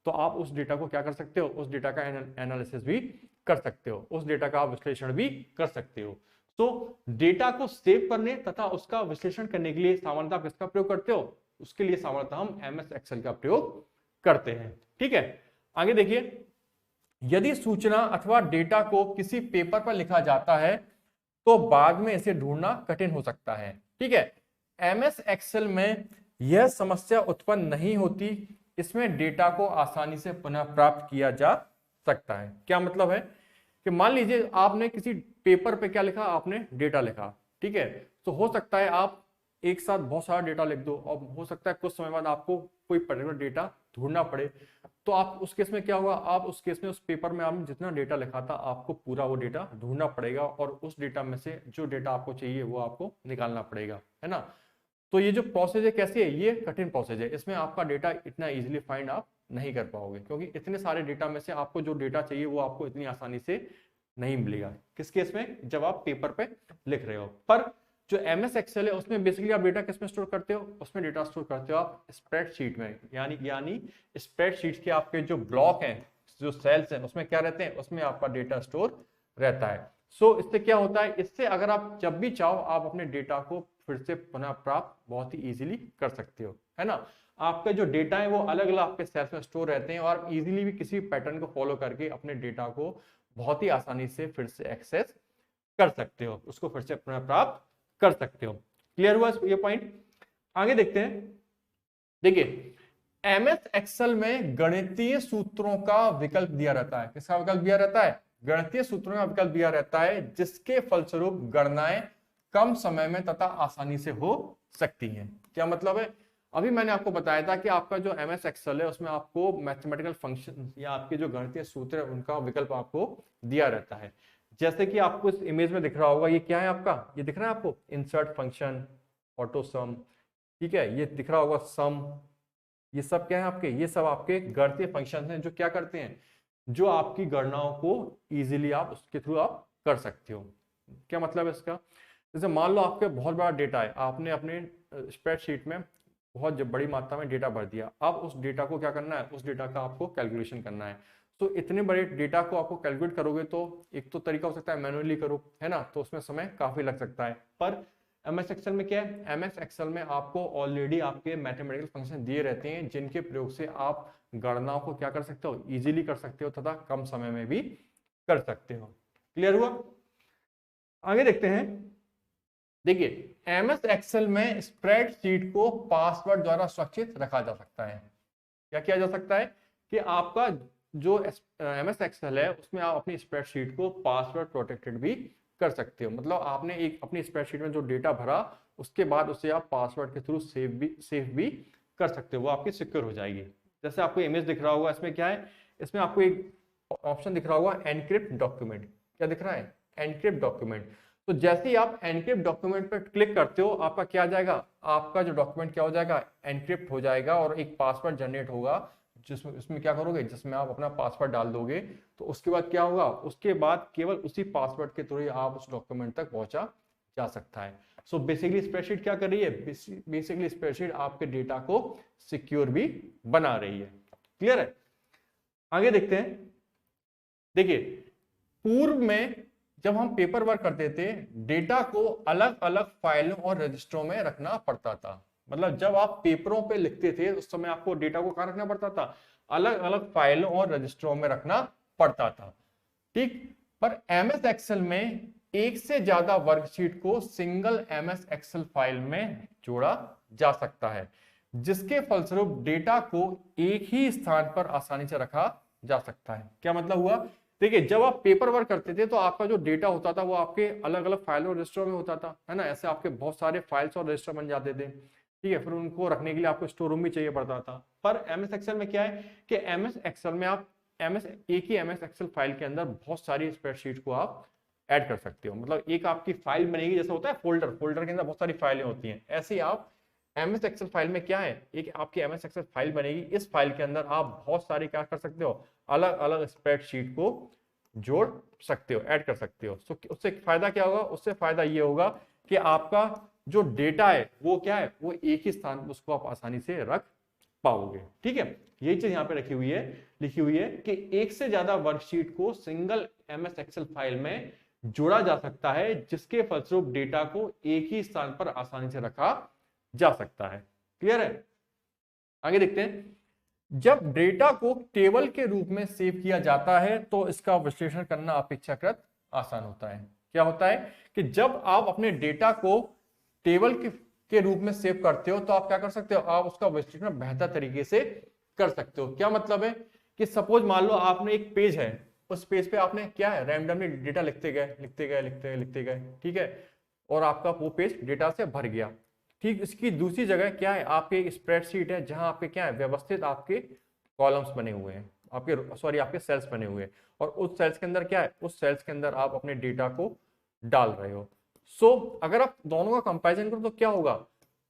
तो आप उस डेटा को क्या कर सकते हो, उस डेटा का एनालिसिस भी कर सकते हो, उस डेटा का विश्लेषण भी कर सकते हो। तो डेटा को सेव करने तथा उसका विश्लेषण करने के लिए सामान्यतः आप किसका प्रयोग करते हो, उसके लिए सामान्यतः हम एमएस एक्सेल का प्रयोग करते हैं। ठीक है, आगे देखिए, यदि सूचना अथवा डेटा को किसी पेपर पर लिखा जाता है तो बाद में इसे ढूंढना कठिन हो सकता है। ठीक है, एमएस एक्सेल में यह समस्या उत्पन्न नहीं होती, इसमें डेटा को आसानी से पुनः प्राप्त किया जा सकता है। क्या मतलब है कि मान लीजिए आपने किसी पेपर पे क्या लिखा, आपने डेटा लिखा। ठीक है, तो हो सकता है आप एक साथ बहुत सारा डेटा लिख दो और हो सकता है कुछ समय बाद आपको कोई पर्टिकुलर डेटा ढूंढना पड़े, तो आप उस केस में क्या होगा, आप उस केस में उस पेपर में आपने जितना डेटा लिखा था आपको पूरा वो डेटा ढूंढना पड़ेगा और उस डेटा में से जो डेटा आपको चाहिए वो आपको निकालना पड़ेगा, है ना। तो ये जो प्रोसेस है कैसी है, ये कठिन प्रोसेस है, इसमें आपका डेटा इतना इजीली फाइंड आप नहीं कर पाओगे क्योंकि इतने सारे डेटा में से आपको जो डेटा चाहिए वो आपको इतनी आसानी से नहीं मिलेगा। किस केस में, जब आप पेपर पे लिख रहे हो। पर जो एमएस एक्सेल है उसमें बेसिकली आप डेटा किस में स्टोर करते हो, उसमें डेटा स्टोर करते हो आप स्प्रेडशीट में, यानी स्प्रेडशीट के आपके जो ब्लॉक हैं, जो सेल्स हैं, उसमें क्या रहते हैं, उसमें आपका डेटा स्टोर रहता है। सो इससे क्या होता है, इससे अगर आप जब भी चाहो आप अपने डेटा को फिर से पुनः प्राप्त बहुत ही इजीली कर सकते हो, है ना। आपका जो डेटा है वो अलग अलग आपके सेल्स में स्टोर रहते हैं और आप इजीली भी किसी पैटर्न को फॉलो करके अपने डेटा को बहुत ही आसानी से फिर से एक्सेस कर सकते हो, उसको फिर से पुनः प्राप्त कर सकते हो। क्लियर हुआ ये पॉइंट। आगे देखते हैं, देखिए एमएस एक्सेल में गणितीय सूत्रों का विकल्प दिया रहता है। किसका विकल्प दिया रहता है, गणितीय सूत्रों का विकल्प दिया रहता है, जिसके फलस्वरूप गणनाएं कम समय में तथा आसानी से हो सकती हैं। क्या मतलब है, अभी मैंने आपको बताया था कि आपका जो एमएस एक्सेल है उसमें आपको मैथमेटिकल फंक्शन या आपके जो गणितीय सूत्र है उनका विकल्प आपको दिया रहता है। जैसे कि आपको इस इमेज में दिख रहा होगा, ये क्या है आपका, ये दिख रहा है आपको इंसर्ट फंक्शन, ऑटो सम, ठीक है, ये दिख रहा होगा सम, ये सब क्या है आपके, ये सब आपके गणितीय फंक्शन हैं जो क्या करते हैं, जो आपकी गणनाओं को इजीली आप उसके थ्रू आप कर सकते हो। क्या मतलब है इसका, जैसे मान लो आपके बहुत बड़ा डेटा है, आपने अपने स्प्रेडशीट में बहुत बड़ी मात्रा में डेटा भर दिया, अब उस डेटा को क्या करना है, उस डेटा का आपको कैलकुलेशन करना है। तो इतने बड़े डेटा को आपको कैलकुलेट करोगे तो एक तो तरीका हो सकता है मैनुअली करो, है ना, तो उसमें समय काफी लग सकता है। पर एमएस एक्सेल में क्या है, एमएस एक्सेल में आपको ऑलरेडी आपके मैथमेटिकल फंक्शन दिए रहते हैं जिनके प्रयोग से आप गणनाओं को क्या कर सकते हो, इजीली कर सकते हो तथा कम समय में भी कर सकते हो। क्लियर हुआ। आगे देखते हैं, देखिए एमएस एक्सेल में स्प्रेडशीट को पासवर्ड द्वारा सुरक्षित रखा जा सकता है। क्या किया जा सकता है कि आपका जो एमएस एक्सेल है उसमें आप अपनी स्प्रेडशीट को पासवर्ड प्रोटेक्टेड भी कर सकते हो। मतलब आपने एक अपनी स्प्रेडशीट में जो डेटा भरा उसके बाद उसे आप पासवर्ड के थ्रू सेव भी कर सकते हो, वो आपकी सिक्योर हो जाएगी। जैसे आपको इमेज दिख रहा होगा, इसमें क्या है, इसमें आपको एक ऑप्शन दिख रहा होगा एनक्रिप्ट डॉक्यूमेंट। क्या दिख रहा है, एनक्रिप्ट डॉक्यूमेंट। तो जैसे ही आप एनक्रिप्ट डॉक्यूमेंट पर क्लिक करते हो आपका क्या आ जाएगा, आपका जो डॉक्यूमेंट क्या हो जाएगा, एनक्रिप्ट हो जाएगा और एक पासवर्ड जनरेट होगा जिसमें उसमें क्या करोगे, जिसमें आप अपना पासवर्ड डाल दोगे। तो उसके बाद क्या होगा, उसके बाद केवल उसी पासवर्ड के थ्रू ही आप उस डॉक्यूमेंट तक पहुंचा जा सकता है। सो बेसिकली स्प्रेडशीट क्या कर रही है, बेसिकली स्प्रेडशीट आपके डेटा को सिक्योर भी बना रही है। क्लियर है। आगे देखते हैं, देखिए पूर्व में जब हम पेपर वर्क करते थे डेटा को अलग अलग फाइलों और रजिस्टरों में रखना पड़ता था। मतलब जब आप पेपरों पे लिखते थे उस समय आपको डेटा को कहां रखना पड़ता था, अलग अलग फाइलों और रजिस्टरों में रखना पड़ता था। ठीक, पर एमएस एक्सेल में एक से ज्यादा वर्कशीट को सिंगल एमएस एक्सेल फाइल में जोड़ा जा सकता है, जिसके फलस्वरूप डेटा को एक ही स्थान पर आसानी से रखा जा सकता है। क्या मतलब हुआ, देखिए जब आप पेपर वर्क करते थे तो आपका जो डेटा होता था वो आपके अलग अलग फाइल और रजिस्टर में होता था, है ना, ऐसे आपके बहुत सारे फाइल्स और रजिस्टर बन जाते थे। ठीक है, फिर उनको रखने के लिए आपको स्टोर रूम भी चाहिए पड़ता था। पर एमएस एक्सेल में क्या है कि एमएस एक्सेल में आप एक ही एमएस एक्सेल फाइल के अंदर बहुत सारी स्प्रेडशीट को आप ऐड कर सकते हो। मतलब एक आपकी फाइल बनेगी, जैसे होता है फोल्डर, फोल्डर के अंदर बहुत सारी फाइलें होती हैं, ऐसे ही आप एमएस एक्सेल फाइल में क्या है, एक आपकी एमएस एक्सेल फाइल बनेगी, इस फाइल के अंदर आप बहुत सारी क्या कर सकते हो, अलग अलग स्प्रेडशीट को जोड़ सकते हो, ऐड कर सकते हो। सो उससे फायदा क्या होगा, उससे फायदा ये होगा कि आपका जो डेटा है वो क्या है, वो एक ही स्थान पर उसको आप आसानी से रख पाओगे। ठीक है, यही चीज यहाँ पे लिखी हुई है कि एक से ज्यादा वर्कशीट को सिंगल एमएस एक्सेल फाइल में जोड़ा जा सकता है, जिसके फलस्वरूप डेटा को एक ही स्थान पर आसानी से रखा जा सकता है। क्लियर है? आगे देखते हैं। जब डेटा को टेबल के रूप में सेव किया जाता है तो इसका विश्लेषण करना अपेक्षाकृत आसान होता है। क्या होता है कि जब आप अपने डेटा को टेबल के रूप में सेव करते हो तो आप क्या कर सकते हो, आप उसका विश्लेषण बेहतर तरीके से कर सकते हो। क्या मतलब है कि सपोज मान लो आपने एक पेज है, उस पेज पे आपने क्या है, रैंडमली डेटा लिखते गए, ठीक है, और आपका वो पेज डेटा से भर गया। ठीक इसकी दूसरी जगह क्या है, आपके एक स्प्रेडशीट है जहां आपके क्या है, व्यवस्थित आपके कॉलम्स बने हुए हैं, आपके सेल्स बने हुए हैं, और उस सेल्स के अंदर क्या है, उस सेल्स के अंदर आप अपने डेटा को डाल रहे हो। सो अगर आप दोनों का कंपैरिजन करो तो क्या होगा,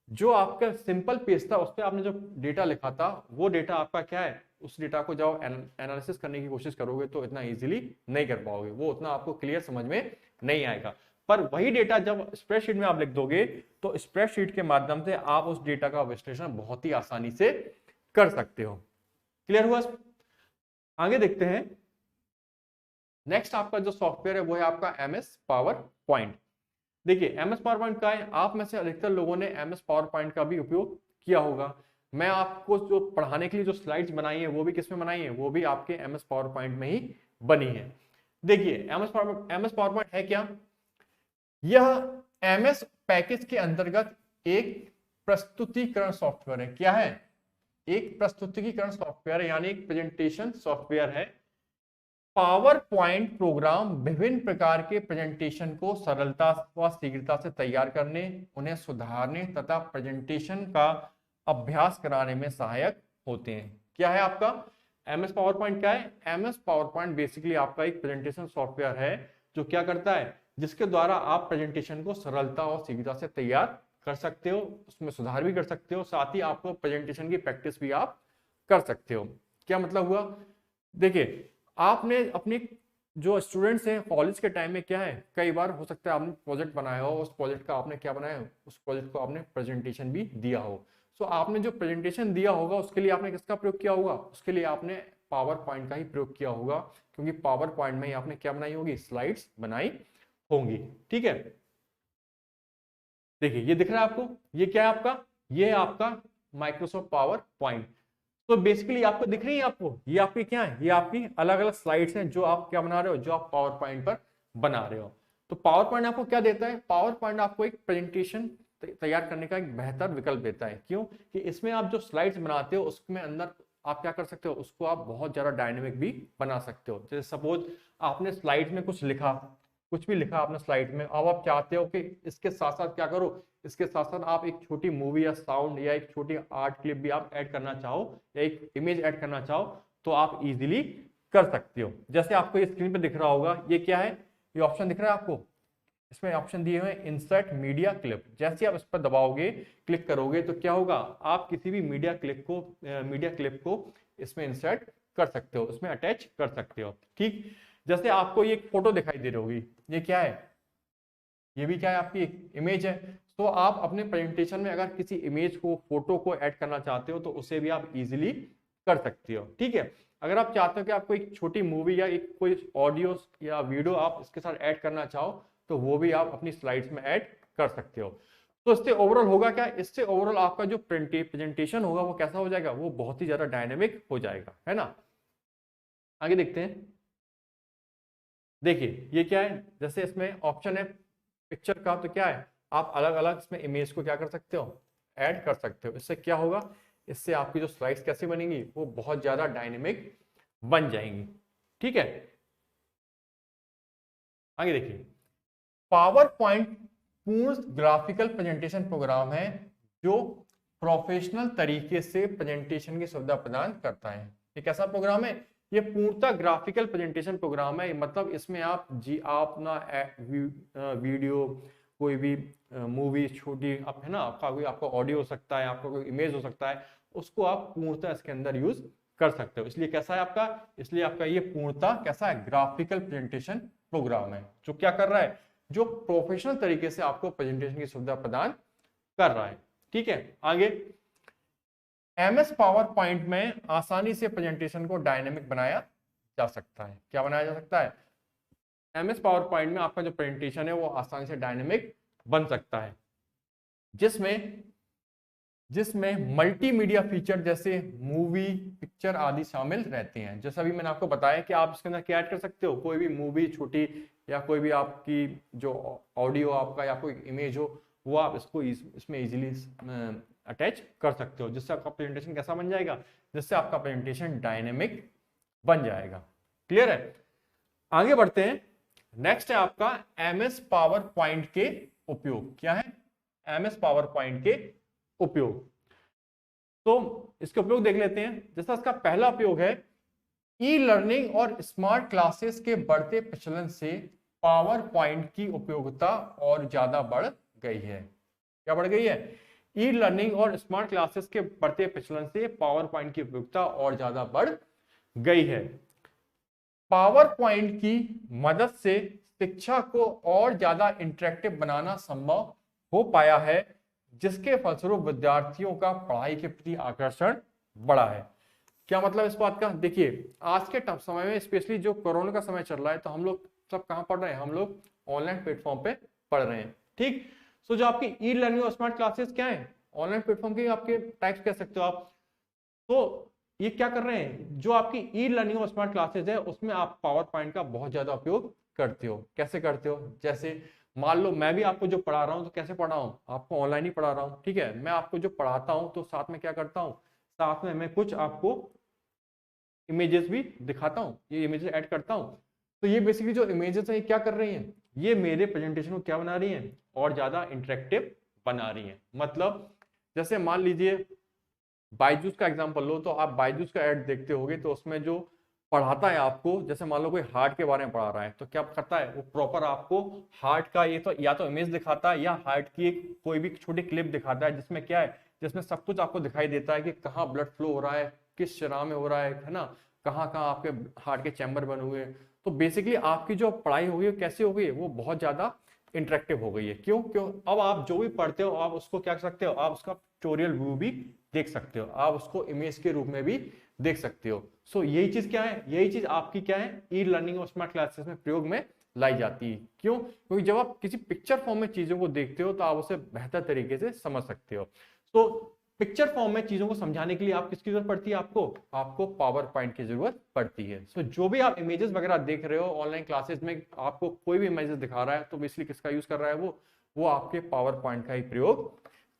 जो आपका सिंपल पेज था उस पर आपने जो डेटा लिखा था, वो डेटा आपका क्या है, उस डेटा को जब एनालिसिस करने की कोशिश करोगे तो इतना इजीली नहीं कर पाओगे, वो उतना आपको क्लियर समझ में नहीं आएगा। पर वही डेटा जब स्प्रेडशीट में आप लिख दोगे तो स्प्रेडशीट के माध्यम से आप उस डेटा का विश्लेषण बहुत ही आसानी से कर सकते हो। क्लियर हुआ? आगे देखते हैं। नेक्स्ट आपका जो सॉफ्टवेयर है वो है आपका एमएस पावर पॉइंट। देखिए एमएस पावर पॉइंट का है, आप में से अधिकतर लोगों ने एमएस पावर पॉइंट का भी उपयोग किया होगा। मैं आपको जो पढ़ाने के लिए जो स्लाइड्स बनाई है वो भी किसमें बनाई है, वो भी आपके एमएस पावर पॉइंट में ही बनी है। देखिए एमएस पावर पॉइंट है क्या, यह एमएस पैकेज के अंतर्गत एक प्रस्तुतिकरण सॉफ्टवेयर है। क्या है, एक प्रस्तुतिकरण सॉफ्टवेयर यानी एक प्रेजेंटेशन सॉफ्टवेयर है। पावर पॉइंट प्रोग्राम विभिन्न प्रकार के प्रेजेंटेशन को सरलता व शीघ्रता से तैयार करने, उन्हें सुधारने तथा प्रेजेंटेशन का अभ्यास कराने में सहायक होते हैं। क्या है आपका एमएस पावर पॉइंट? क्या है एमएस पावर पॉइंट? बेसिकली आपका एक प्रेजेंटेशन सॉफ्टवेयर है जो क्या करता है, जिसके द्वारा आप प्रेजेंटेशन को सरलता और शीघ्रता से तैयार कर सकते हो, उसमें सुधार भी कर सकते हो, साथ ही आपको प्रेजेंटेशन की प्रैक्टिस भी आप कर सकते हो। क्या मतलब हुआ, देखिए आपने अपने जो स्टूडेंट्स हैं कॉलेज के टाइम में क्या है, कई बार हो सकता है आपने प्रोजेक्ट बनाया हो, उस प्रोजेक्ट का आपने क्या बनाया, उस प्रोजेक्ट को आपने प्रेजेंटेशन भी दिया हो। सो आपने जो प्रेजेंटेशन दिया होगा उसके लिए आपने किसका प्रयोग किया होगा, उसके लिए आपने पावर पॉइंट का ही प्रयोग किया होगा, क्योंकि पावर पॉइंट में ही आपने क्या बनाई होगी, स्लाइड्स बनाई होंगी। ठीक है, देखिए ये दिख रहा है आपको, ये क्या है आपका, ये है आपका माइक्रोसॉफ्ट पावर पॉइंट। तो बेसिकली आपको दिख रही है, आपको ये आपकी क्या है, ये आपकी अलग अलग स्लाइड्स हैं जो आप क्या बना रहे हो, जो आप पावर पॉइंट पर बना रहे हो। तो पावर पॉइंट आपको क्या देता है, पावर पॉइंट आपको एक प्रेजेंटेशन तैयार करने का एक बेहतर विकल्प देता है। क्यों कि इसमें आप जो स्लाइड्स बनाते हो उसमें अंदर आप क्या कर सकते हो, उसको आप बहुत ज्यादा डायनेमिक भी बना सकते हो। जैसे सपोज आपने स्लाइड में कुछ भी लिखा आपने स्लाइड में, अब आप चाहते हो कि इसके साथ साथ क्या करो, इसके साथ साथ आप एक छोटी मूवी या साउंड या एक छोटी आर्ट क्लिप भी आप ऐड करना चाहो या एक इमेज ऐड करना चाहो तो आप इजीली कर सकते हो। जैसे आपको ये स्क्रीन पे दिख रहा होगा, ये क्या है, ये ऑप्शन दिख रहा है आपको, इसमें ऑप्शन दिए हुए इंसर्ट मीडिया क्लिप। जैसे आप इस पर दबाओगे, क्लिक करोगे तो क्या होगा, आप किसी भी मीडिया क्लिप को इसमें इंसर्ट कर सकते हो, इसमें अटैच कर सकते हो। ठीक, जैसे आपको ये फोटो दिखाई दे रही होगी, ये क्या है, ये भी क्या है, आपकी इमेज है। तो आप अपने प्रेजेंटेशन में अगर किसी इमेज को, फोटो को ऐड करना चाहते हो तो उसे भी आप इजीली कर सकते हो। ठीक है, अगर आप चाहते हो कि आपको एक छोटी मूवी या एक कोई ऑडियो या वीडियो आप इसके साथ ऐड करना चाहो तो वो भी आप अपनी स्लाइड्स में ऐड कर सकते हो। तो इससे ओवरऑल होगा क्या, इससे ओवरऑल आपका जो प्रेजेंटेशन होगा वो कैसा हो जाएगा, वो बहुत ही ज्यादा डायनेमिक हो जाएगा, है ना। आगे देखते हैं। देखिए ये क्या है, जैसे इसमें ऑप्शन है पिक्चर का, तो क्या है, आप अलग अलग इसमें इमेज को क्या कर सकते हो, ऐड कर सकते हो। इससे क्या होगा, इससे आपकी जो स्लाइड्स कैसी बनेंगी, वो बहुत ज्यादा डायनेमिक बन जाएंगी। ठीक है, आगे देखिए। पावर पॉइंट पूर्ण ग्राफिकल प्रेजेंटेशन प्रोग्राम है जो प्रोफेशनल तरीके से प्रेजेंटेशन की सुविधा प्रदान करता है। ये कैसा प्रोग्राम है? ये पूर्णतः ग्राफिकल प्रेजेंटेशन प्रोग्राम है। मतलब इसमें आप अपना वीडियो, कोई भी मूवी छोटी आप है ना, आपका ऑडियो हो सकता है, आपका कोई इमेज हो सकता है, उसको आप पूर्णतः इसके अंदर यूज कर सकते हो। इसलिए कैसा है आपका, इसलिए आपका ये पूर्णतः कैसा है, ग्राफिकल प्रेजेंटेशन प्रोग्राम है, जो क्या कर रहा है, जो प्रोफेशनल तरीके से आपको प्रेजेंटेशन की सुविधा प्रदान कर रहा है। ठीक है, आगे एमएस पावर पॉइंट में आसानी से प्रेजेंटेशन को डायनेमिक बनाया जा सकता है। क्या बनाया जा सकता है? एमएस पावर पॉइंट में आपका जो प्रेजेंटेशन है वो आसानी से डायनेमिक बन सकता है, जिसमें मल्टीमीडिया फीचर जैसे मूवी, पिक्चर आदि शामिल रहते हैं। जैसा भी मैंने आपको बताया कि आप इसके अंदर क्या ऐड कर सकते हो, कोई भी मूवी छोटी या कोई भी आपकी जो ऑडियो आपका या कोई इमेज हो, वो आप इसको इसमें इजीली अटैच कर सकते हो, जिससे आपका प्रेजेंटेशन कैसा बन जाएगा, जिससे आपका प्रेजेंटेशन डायनेमिक बन जाएगा। क्लियर है? आगे बढ़ते हैं। नेक्स्ट है आपका एमएस पावर पॉइंट के उपयोग। क्या है? एमएस पावर पॉइंट के उपयोग। तो इसके उपयोग देख लेते हैं। जैसा इसका पहला उपयोग है, ई लर्निंग और स्मार्ट क्लासेस के बढ़ते प्रचलन से पावर पॉइंट की उपयोगिता और ज्यादा बढ़ गई है। क्या बढ़ गई है? ई लर्निंग और स्मार्ट क्लासेस के बढ़ते प्रचलन से पावर पॉइंट की उपयोगिता और ज्यादा बढ़ गई है। पावर पॉइंट की मदद से शिक्षा को और ज्यादा इंटरेक्टिव बनाना संभव हो पाया है, जिसके फलस्वरूप विद्यार्थियों का पढ़ाई के प्रति आकर्षण बढ़ा है। क्या मतलब इस बात का? देखिए, आज के समय में स्पेशली जो कोरोना का समय चल रहा है, तो हम लोग सब कहां पढ़ रहे हैं? हम लोग ऑनलाइन प्लेटफॉर्म पे पढ़ रहे हैं। ठीक, सो जो आपकी ई लर्निंग और स्मार्ट क्लासेस क्या है? ऑनलाइन प्लेटफॉर्म के आपके टाइप्स कह सकते हो आप। तो ये क्या कर रहे हैं, जो आपकी ई लर्निंग और स्मार्ट क्लासेस है, उसमें आप पावर पॉइंट का बहुत ज्यादा उपयोग करते हो। कैसे करते हो? जैसे मान लो मैं भी आपको जो पढ़ा रहा हूँ, तो कैसे पढ़ा हूँ? आपको ऑनलाइन ही पढ़ा रहा हूँ। ठीक है, मैं आपको जो पढ़ाता हूँ तो साथ में क्या करता हूँ, साथ में मैं कुछ आपको इमेजेस भी दिखाता हूँ, ये इमेजेस ऐड करता हूँ। तो ये बेसिकली जो इमेजेस है क्या कर रही हैं, ये मेरे प्रेजेंटेशन को क्या बना रही हैं, और ज्यादा इंटरेक्टिव बना रही हैं। मतलब जैसे मान लीजिए बायजूस का एग्जांपल लो, तो आप बायजूस का ऐड देखते होगे, तो उसमें जो पढ़ाता है आपको, जैसे मान लो कोई हार्ट के बारे में पढ़ा रहा है, तो क्या करता है वो प्रॉपर आपको हार्ट का ये तो या तो इमेज दिखाता है, या हार्ट की एक कोई भी छोटी क्लिप दिखाता है, जिसमें क्या है, जिसमें सब कुछ आपको दिखाई देता है कि कहाँ ब्लड फ्लो हो रहा है, किस शराह में हो रहा है ना, कहाँ कहाँ आपके हार्ट के चैम्बर बने हुए हैं। तो बेसिकली आपकी जो पढ़ाई हो गई कैसी हो गई है, वो बहुत ज्यादा इंटरेक्टिव हो गई है। क्यों? अब आप जो भी पढ़ते हो, आप उसको क्या कर सकते हो, आप उसका ट्यूटोरियल व्यू भी देख सकते हो, आप उसको इमेज के रूप में भी देख सकते हो। सो यही चीज क्या है, यही चीज आपकी क्या है, ई लर्निंग और स्मार्ट क्लासेस में प्रयोग में लाई जाती है। क्यों? क्योंकि जब आप किसी पिक्चर फॉर्म में चीजों को देखते हो, तो आप उसे बेहतर तरीके से समझ सकते हो। तो पिक्चर फॉर्म में चीजों को समझाने के लिए आप किसकी जरूरत पड़ती है? आपको पावर पॉइंट की जरूरत पड़ती है। सो जो भी आप इमेजेस वगैरह देख रहे हो ऑनलाइन क्लासेस में, आपको कोई भी इमेजेस दिखा रहा है, तो बेसिकली किसका यूज कर रहा है, वो आपके पावर पॉइंट का ही प्रयोग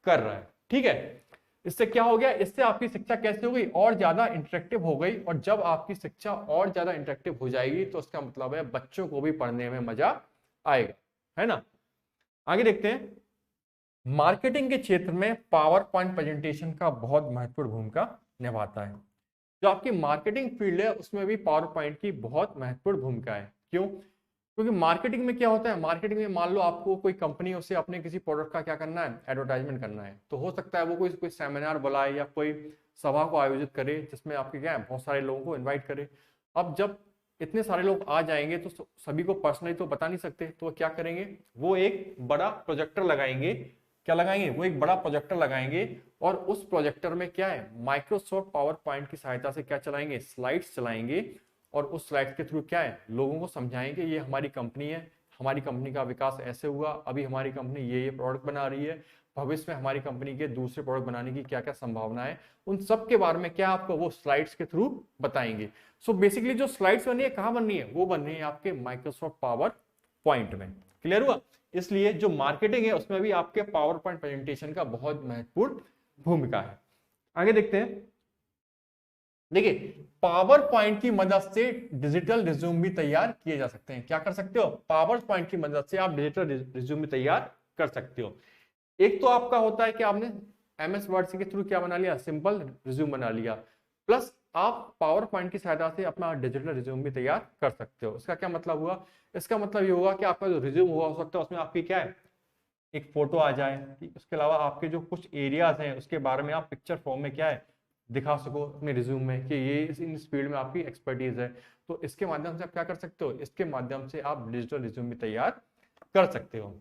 कर रहा है। ठीक है, इससे क्या हो गया, इससे आपकी शिक्षा कैसे हो गई, और ज्यादा इंटरेक्टिव हो गई। और जब आपकी शिक्षा और ज्यादा इंटरेक्टिव हो जाएगी, तो उसका मतलब है बच्चों को भी पढ़ने में मजा आएगा, है ना। आगे देखते हैं। मार्केटिंग के क्षेत्र में पावर पॉइंट प्रेजेंटेशन का बहुत महत्वपूर्ण भूमिका निभाता है। जो आपकी मार्केटिंग फील्ड है, उसमें भी पावर पॉइंट की बहुत महत्वपूर्ण भूमिका है। क्यों? क्योंकि मार्केटिंग में क्या होता है, मार्केटिंग में मान लो आपको कोई कंपनी, उसे अपने किसी प्रोडक्ट का क्या करना है, एडवर्टाइजमेंट करना है। तो हो सकता है वो कोई सेमिनार बुलाए या कोई सभा को आयोजित करे, जिसमें आपके क्या है, बहुत सारे लोगों को इन्वाइट करे। अब जब इतने सारे लोग आ जाएंगे, तो सभी को पर्सनली तो बता नहीं सकते, तो वो क्या करेंगे, वो एक बड़ा प्रोजेक्टर लगाएंगे। क्या लगाएंगे? वो एक बड़ा प्रोजेक्टर लगाएंगे, और उस प्रोजेक्टर में क्या है, माइक्रोसॉफ्ट पावर पॉइंट की सहायता से क्या चलाएंगे, स्लाइड्स चलाएंगे। और उस स्लाइड के थ्रू क्या है, लोगों को समझाएंगे ये हमारी कंपनी है, हमारी कंपनी का विकास ऐसे हुआ, अभी हमारी कंपनी ये प्रोडक्ट बना रही है, भविष्य में हमारी कंपनी के दूसरे प्रोडक्ट बनाने की क्या क्या संभावना है, उन सब के बारे में क्या आपको वो स्लाइड्स के थ्रू बताएंगे। सो बेसिकली जो स्लाइड्स बनी है, कहाँ बन रही है, वो बन रही है आपके माइक्रोसॉफ्ट पावर पॉइंट में। क्लियर हुआ? इसलिए जो मार्केटिंग है, उसमें भी आपके पावर पॉइंट प्रेजेंटेशन का बहुत महत्वपूर्ण भूमिका है। आगे देखते हैं। देखिए, पावर पॉइंट की मदद से डिजिटल रिज्यूम भी तैयार किए जा सकते हैं। क्या कर सकते हो? पावर पॉइंट की मदद से आप डिजिटल रिज्यूम भी तैयार कर सकते हो। एक तो आपका होता है कि आपने MS वर्ड के थ्रू क्या बना लिया, सिंपल रिज्यूम बना लिया। प्लस आप पावर पॉइंट की सहायता से अपना डिजिटल रिज्यूम भी तैयार कर सकते हो। इसका क्या मतलब हुआ, इसका मतलब ये होगा कि आपका जो रिज्यूम हुआ हो सकता है उसमें आपकी क्या है, एक फोटो आ जाए, उसके अलावा आपके जो कुछ एरियाज हैं उसके बारे में आप पिक्चर फॉर्म में क्या है दिखा सको अपने रिज्यूम में कि ये इस फील्ड में आपकी एक्सपर्टीज है। तो इसके माध्यम से आप क्या कर सकते हो, इसके माध्यम से आप डिजिटल रिज्यूम भी तैयार कर सकते हो।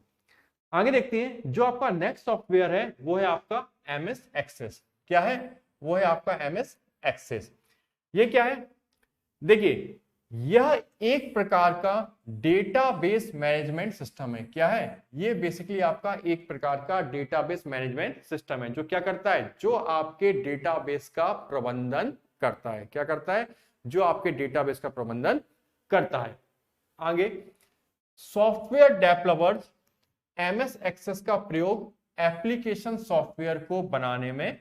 आगे देखते हैं, जो आपका नेक्स्ट सॉफ्टवेयर है वो है आपका MS एक्सेस। क्या है, वो है आपका MS एक्सेस। ये क्या है, देखिए यह एक प्रकार का डेटाबेस मैनेजमेंट सिस्टम है। क्या है, ये बेसिकली आपका एक प्रकार का डेटाबेस मैनेजमेंट सिस्टम है जो क्या करता है, जो आपके डेटाबेस का प्रबंधन करता है। क्या करता है, जो आपके डेटाबेस का प्रबंधन करता है। आगे, सॉफ्टवेयर डेवलपर्स MS एक्सेस का प्रयोग एप्लीकेशन सॉफ्टवेयर को बनाने में,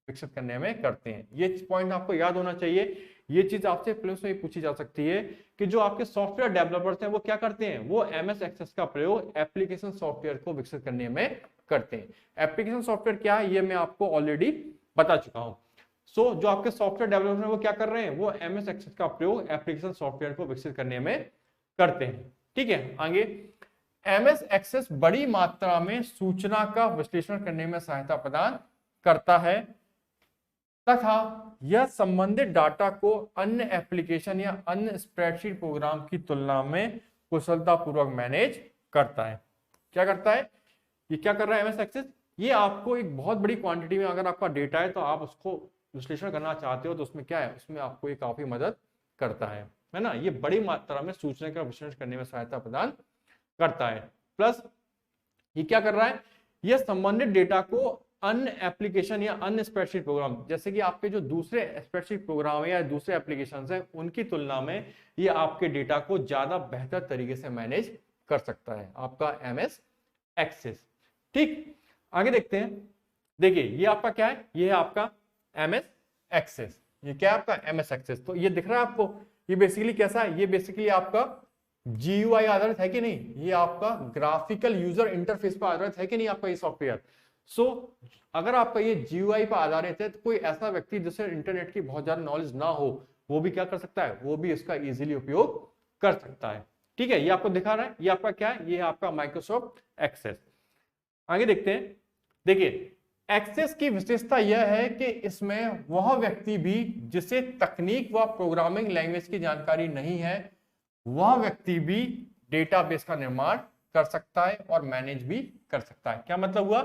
विकसित करने में करते हैं। ये पॉइंट आपको याद होना चाहिए। ये चीज आपसे प्लस में पूछी जा सकती है कि जो आपके सॉफ्टवेयर डेवलपर्स हैं वो क्या करते हैं, वो MS एक्सेस का प्रयोग एप्लीकेशन सॉफ्टवेयर को विकसित करने में करते हैं। एप्लीकेशन सॉफ्टवेयर क्या है ये मैं आपको ऑलरेडी बता चुका हूं। सो जो आपके सॉफ्टवेयर डेवलपर हैं वो क्या कर रहे हैं, वो MS एक्सेस का प्रयोग एप्लीकेशन सॉफ्टवेयर को विकसित करने में करते हैं। ठीक है, आगे, MS एक्सेस बड़ी मात्रा में सूचना का विश्लेषण करने में सहायता प्रदान करता है तथा यह संबंधित डाटा को अन्य एप्लीकेशन या अन्य स्प्रेडशीट प्रोग्राम की तुलना में कुशलतापूर्वक मैनेज करता है। क्या करता है, ये क्या कर रहा है MS एक्सेस, ये आपको एक बहुत बड़ी क्वांटिटी में अगर आपका डेटा है तो आप उसको विश्लेषण करना चाहते हो तो उसमें क्या है, उसमें आपको ये काफी मदद करता है ना। ये बड़ी मात्रा में सूचना का विश्लेषण करने में सहायता प्रदान करता है। प्लस ये क्या कर रहा है, यह संबंधित डेटा को अन्य एप्लीकेशन या अन्य स्प्रेडशीट प्रोग्राम, जैसे कि आपके जो दूसरे स्प्रेडशीट प्रोग्राम है या दूसरे एप्लीकेशंस हैं उनकी तुलना में ये आपके डेटा को ज्यादा बेहतर तरीके से मैनेज कर सकता है आपका MS एक्सेस। ठीक, आगे देखते हैं। देखिए ये आपका क्या है, ये है आपका MS एक्सेस। ये क्या है आपका MS एक्सेस। तो ये दिख रहा है आपको, ये बेसिकली कैसा है, ये बेसिकली आपका GUI आधारित है कि नहीं, ये आपका ग्राफिकल यूजर इंटरफेस पर आधारित है कि नहीं आपका ये सॉफ्टवेयर। सो अगर आपका ये GUI पर आधारित है तो कोई ऐसा व्यक्ति जिसे इंटरनेट की बहुत ज्यादा नॉलेज ना हो वो भी क्या कर सकता है, वो भी इसका इजीली उपयोग कर सकता है। ठीक है, ये आपको दिखा रहा है, ये आपका क्या है, ये आपका माइक्रोसॉफ्ट एक्सेस। आगे देखते हैं। देखिए एक्सेस की विशेषता यह है कि इसमें वह व्यक्ति भी जिसे तकनीक व प्रोग्रामिंग लैंग्वेज की जानकारी नहीं है, वह व्यक्ति भी डेटाबेस का निर्माण कर सकता है और मैनेज भी कर सकता है। क्या मतलब हुआ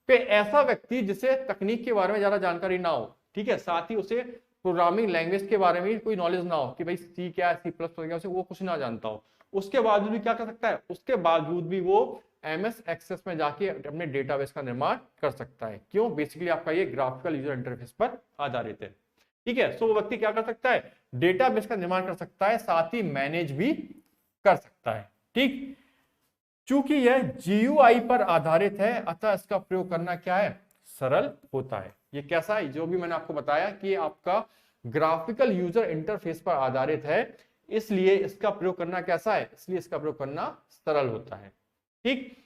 कि ऐसा व्यक्ति जिसे तकनीक के बारे में ज्यादा जानकारी ना हो, ठीक है, साथ ही उसे प्रोग्रामिंग लैंग्वेज के बारे में कोई नॉलेज ना हो कि भाई C क्या है, C++ क्या है, उसे वो कुछ ना जानता हो, उसके बावजूद भी क्या कर सकता है, उसके बावजूद भी वो MS एक्सेस में जाके अपने डेटाबेस का निर्माण कर सकता है। क्यों, बेसिकली आपका ये ग्राफिकल यूजर इंटरफेस पर आधारित है। ठीक है, सो वो व्यक्ति क्या कर सकता है, डेटाबेस का निर्माण कर सकता है, साथ ही मैनेज भी कर सकता है। ठीक, चूंकि यह GUI पर आधारित है अतः इसका प्रयोग करना क्या है, सरल होता है। ये कैसा है, जो भी मैंने आपको बताया कि आपका ग्राफिकल यूजर इंटरफेस पर आधारित है, इसलिए इसका प्रयोग करना कैसा है, इसलिए इसका प्रयोग करना सरल होता है। ठीक,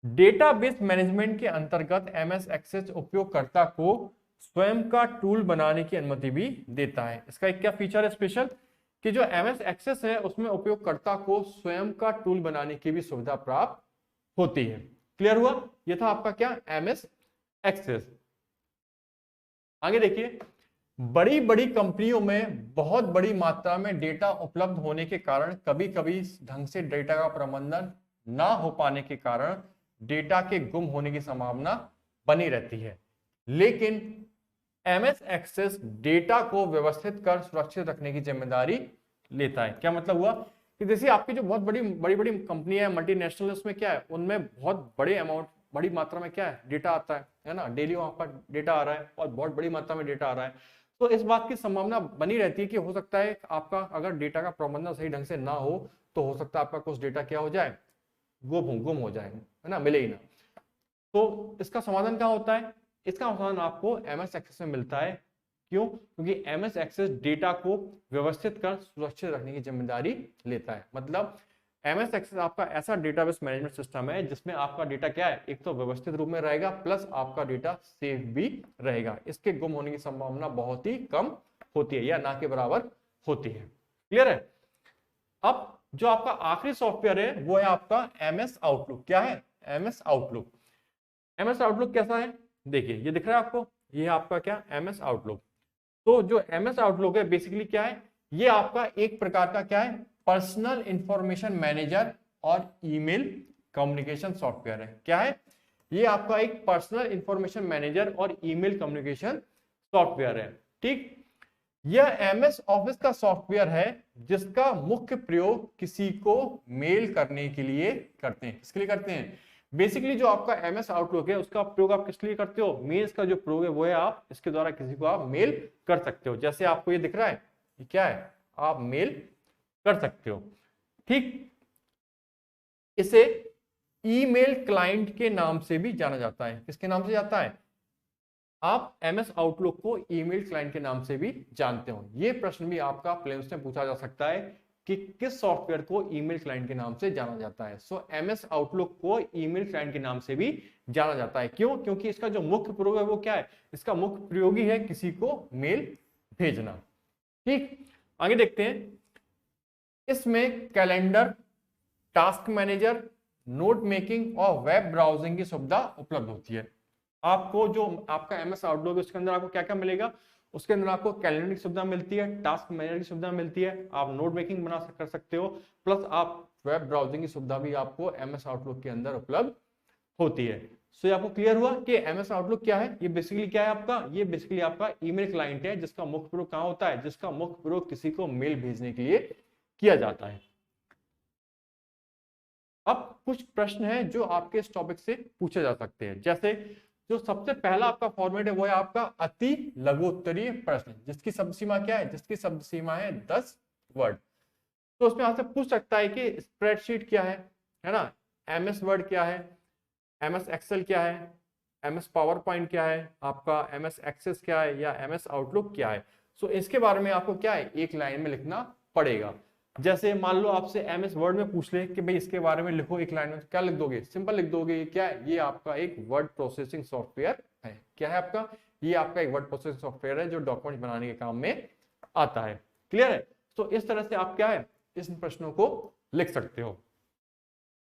डेटाबेस मैनेजमेंट के अंतर्गत MS एक्सेस उपयोगकर्ता को स्वयं का टूल बनाने की अनुमति भी देता है। इसका एक क्या फीचर है स्पेशल, कि जो MS एक्सेस है उसमें उपयोगकर्ता को स्वयं का टूल बनाने की भी सुविधा प्राप्त होती है। क्लियर हुआ, ये था आपका क्या, MS एक्सेस। आगे देखिए, बड़ी बड़ी कंपनियों में बहुत बड़ी मात्रा में डेटा उपलब्ध होने के कारण कभी कभी ढंग से डेटा का प्रबंधन ना हो पाने के कारण डेटा के गुम होने की संभावना बनी रहती है। लेकिन MS एक्सेस डेटा को व्यवस्थित कर सुरक्षित रखने की जिम्मेदारी लेता है। क्या मतलब हुआ कि जैसे आपकी जो बहुत बड़ी बड़ी कंपनी है, मल्टीनेशनल, उसमें क्या है, उनमें बहुत बड़े अमाउंट, बड़ी मात्रा में क्या है, डेटा आता है ना, डेली वहां पर डेटा आ रहा है और बहुत बड़ी मात्रा में डेटा आ रहा है। तो इस बात की संभावना बनी रहती है कि हो सकता है आपका अगर डेटा का प्रबंधन सही ढंग से ना हो तो हो सकता है आपका कुछ डेटा क्या हो जाए, गुम हो जाए, है ना, मिले ही ना। तो इसका समाधान क्या होता है, इसका समाधान आपको MS एक्सेस में मिलता है। क्यों, क्योंकि MS एक्सेस डेटा को व्यवस्थित कर सुरक्षित रखने की जिम्मेदारी लेता है। मतलब MS एक्सेस आपका ऐसा डेटाबेस मैनेजमेंट सिस्टम है जिसमें आपका डेटा क्या है, एक तो व्यवस्थित रूप में रहेगा प्लस आपका डेटा सेफ भी रहेगा। इसके गुम होने की संभावना बहुत ही कम होती है या ना के बराबर होती है। क्लियर है। अब जो आपका आखिरी सॉफ्टवेयर है वो है आपका MS आउटलुक। क्या है? MS outlook. MS आउटलुक कैसा है? देखिए ये दिख रहा है आपको, ये है आपका क्या, MS आउटलुक। तो जो MS आउटलुक है बेसिकली क्या है, ये आपका एक प्रकार का क्या है, पर्सनल इंफॉर्मेशन मैनेजर और ईमेल कम्युनिकेशन सॉफ्टवेयर है। क्या है? ये आपका एक पर्सनल इंफॉर्मेशन मैनेजर और ईमेल कम्युनिकेशन सॉफ्टवेयर है। ठीक, यह MS ऑफिस का सॉफ्टवेयर है जिसका मुख्य प्रयोग किसी को मेल करने के लिए करते हैं। किसके लिए करते हैं? बेसिकली जो आपका MS आउटलुक है उसका प्रयोग आप किस लिए करते हो, मेल्स का जो प्रयोग है वो है आप इसके द्वारा किसी को आप मेल कर सकते हो। जैसे आपको ये दिख रहा है, ये क्या है, आप मेल कर सकते हो। ठीक, इसे ईमेल क्लाइंट के नाम से भी जाना जाता है। किसके नाम से जाता है? आप MS आउटलुक को ईमेल क्लाइंट के नाम से भी जानते हो। ये प्रश्न भी आपका प्रीलिम्स में पूछा जा सकता है कि किस सॉफ्टवेयर को ईमेल क्लाइंट के नाम से जाना जाता है। सो MS आउटलुक को ईमेल क्लाइंट के नाम से भी जाना जाता है। क्यों? क्योंकि इसका जो मुख्य प्रयोग है वो क्या है, इसका मुख्य प्रयोग ही है किसी को मेल भेजना। ठीक, आगे देखते हैं। इसमें calendar, task manager, note making और वेब ब्राउजिंग की सुविधा उपलब्ध होती है। आपको जो आपका MS आउटलुक है उसके अंदर आपको क्या क्या मिलेगा, उसके अंदर आपको कैलेंडर की सुविधा मिलती है, टास्क मैनेजर की सुविधा मिलती है, आप नोट मेकिंग कर सकते हो, प्लस आप वेब ब्राउजिंग की सुविधा भी आपको MS आउटलुक के अंदर उपलब्ध होती है। सो ये आपको क्लियर हुआ कि MS आउटलुक क्या है। ये बेसिकली क्या है आपका, ये बेसिकली आपका ईमेल क्लाइंट है जिसका मुख्य प्रयोग कहां होता है, जिसका मुख्य प्रयोग किसी को मेल भेजने के लिए किया जाता है। अब कुछ प्रश्न हैं जो आपके इस टॉपिक से पूछे जा सकते हैं। जैसे जो सबसे पहला आपका फॉर्मेट है वो है आपका अति लघु उत्तरीय प्रश्न, जिसकी शब्द सीमा क्या है, जिसकी शब्द सीमा है 10 वर्ड। तो उसमें आपसे पूछ सकता है कि स्प्रेडशीट क्या है ना, MS वर्ड क्या है, MS एक्सेल क्या है, MS पावर पॉइंट क्या है, आपका MS एक्सेस क्या है या MS आउटलुक क्या है। सो इसके बारे में आपको क्या है, एक लाइन में लिखना पड़ेगा। जैसे मान लो आपसे MS वर्ड में पूछ ले कि भाई इसके बारे में लिखो एक लाइन में, तो क्या लिख दोगे, सिंपल लिख दोगे। क्या है? ये आपका एक वर्ड प्रोसेसिंग सॉफ्टवेयर है। क्या है आपका? ये आपका एक वर्ड प्रोसेसिंग सॉफ्टवेयर है जो डॉक्यूमेंट बनाने के काम में आता है। क्लियर है। तो इस तरह से आप क्या है, इस प्रश्नों को लिख सकते हो।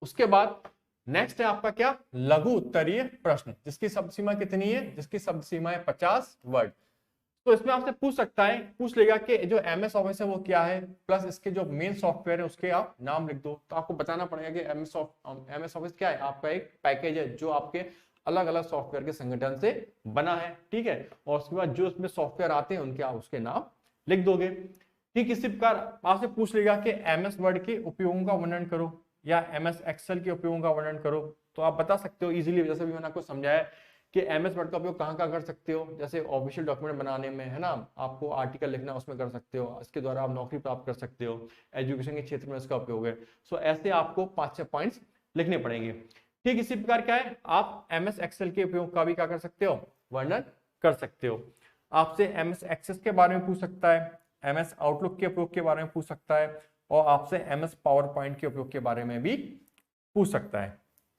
उसके बाद नेक्स्ट है आपका क्या, लघु उत्तरीय प्रश्न, जिसकी शब्द सीमा कितनी है, जिसकी शब्द सीमा है 50 वर्ड। तो इसमें आपसे पूछ सकता है, पूछ लेगा कि जो MS ऑफिस है वो क्या है, प्लस इसके जो मेन सॉफ्टवेयर है उसके आप नाम लिख दो। तो आपको बताना पड़ेगा कि MS ऑफिस क्या है, आपका एक पैकेज है जो आपके अलग अलग सॉफ्टवेयर के संगठन से बना है। ठीक है, और उसके बाद जो उसमें सॉफ्टवेयर आते हैं उनके आप उसके नाम लिख दोगे। ठीक, इसी प्रकार आपसे पूछ लेगा कि MS वर्ड के उपयोगों का वर्णन करो या MS एक्सेल के उपयोगों का वर्णन करो। तो आप बता सकते हो इजीली, जैसे भी मैंने आपको समझाया कि MS वर्ड का उपयोग कहाँ कहाँ कर सकते हो। जैसे ऑफिशियल डॉक्यूमेंट बनाने में है ना, आपको आर्टिकल लिखना उसमें कर सकते हो, इसके द्वारा आप नौकरी प्राप्त कर सकते हो, एजुकेशन के क्षेत्र में इसका उपयोग है। सो ऐसे आपको 5-6 पॉइंट्स लिखने पड़ेंगे। ठीक, इसी प्रकार क्या है, आप MS एक्सेल के उपयोग का भी क्या कर सकते हो, वर्णन कर सकते हो। आपसे MS एक्सेस के बारे में पूछ सकता है, MS आउटलुक के उपयोग के बारे में पूछ सकता है, और आपसे MS पावर पॉइंट के उपयोग के बारे में भी पूछ सकता है।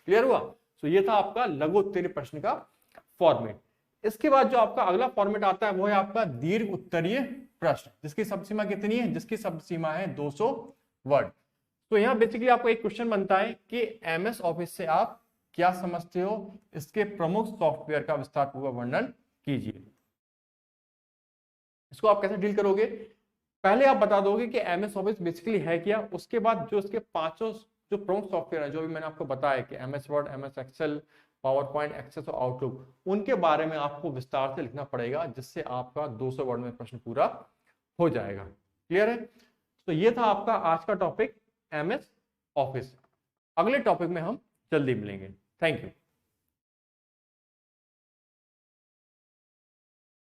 क्लियर हुआ। सो ये था आपका लघु उत्तरीय प्रश्न का फॉर्मेट। इसके बाद जो आपका अगला फॉर्मेट आता है वो है आपका दीर्घ उत्तरीय प्रश्न, जिसकी शब्द सीमा कितनी है, जिसकी शब्द सीमा है 200 वर्ड। तो यहाँ बेसिकली आपको एक क्वेश्चन बनता है कि MS ऑफिस से आप क्या समझते हो, इसके प्रमुख सॉफ्टवेयर का विस्तार पूर्वक वर्णन कीजिए। इसको आप कैसे डील करोगे, पहले आप बता दोगे कि MS ऑफिस बेसिकली है क्या, उसके बाद जो इसके पांचों जो प्रमुख सॉफ्टवेयर है जो भी मैंने आपको बताया कि MS Word, MS Excel, PowerPoint, Access और आउटलुक, उनके बारे में आपको विस्तार से लिखना पड़ेगा, जिससे आपका 200 वर्ड में प्रश्न पूरा हो जाएगा। क्लियर है। तो ये था आपका आज का टॉपिक MS ऑफिस। अगले टॉपिक में हम जल्दी मिलेंगे। Thank you.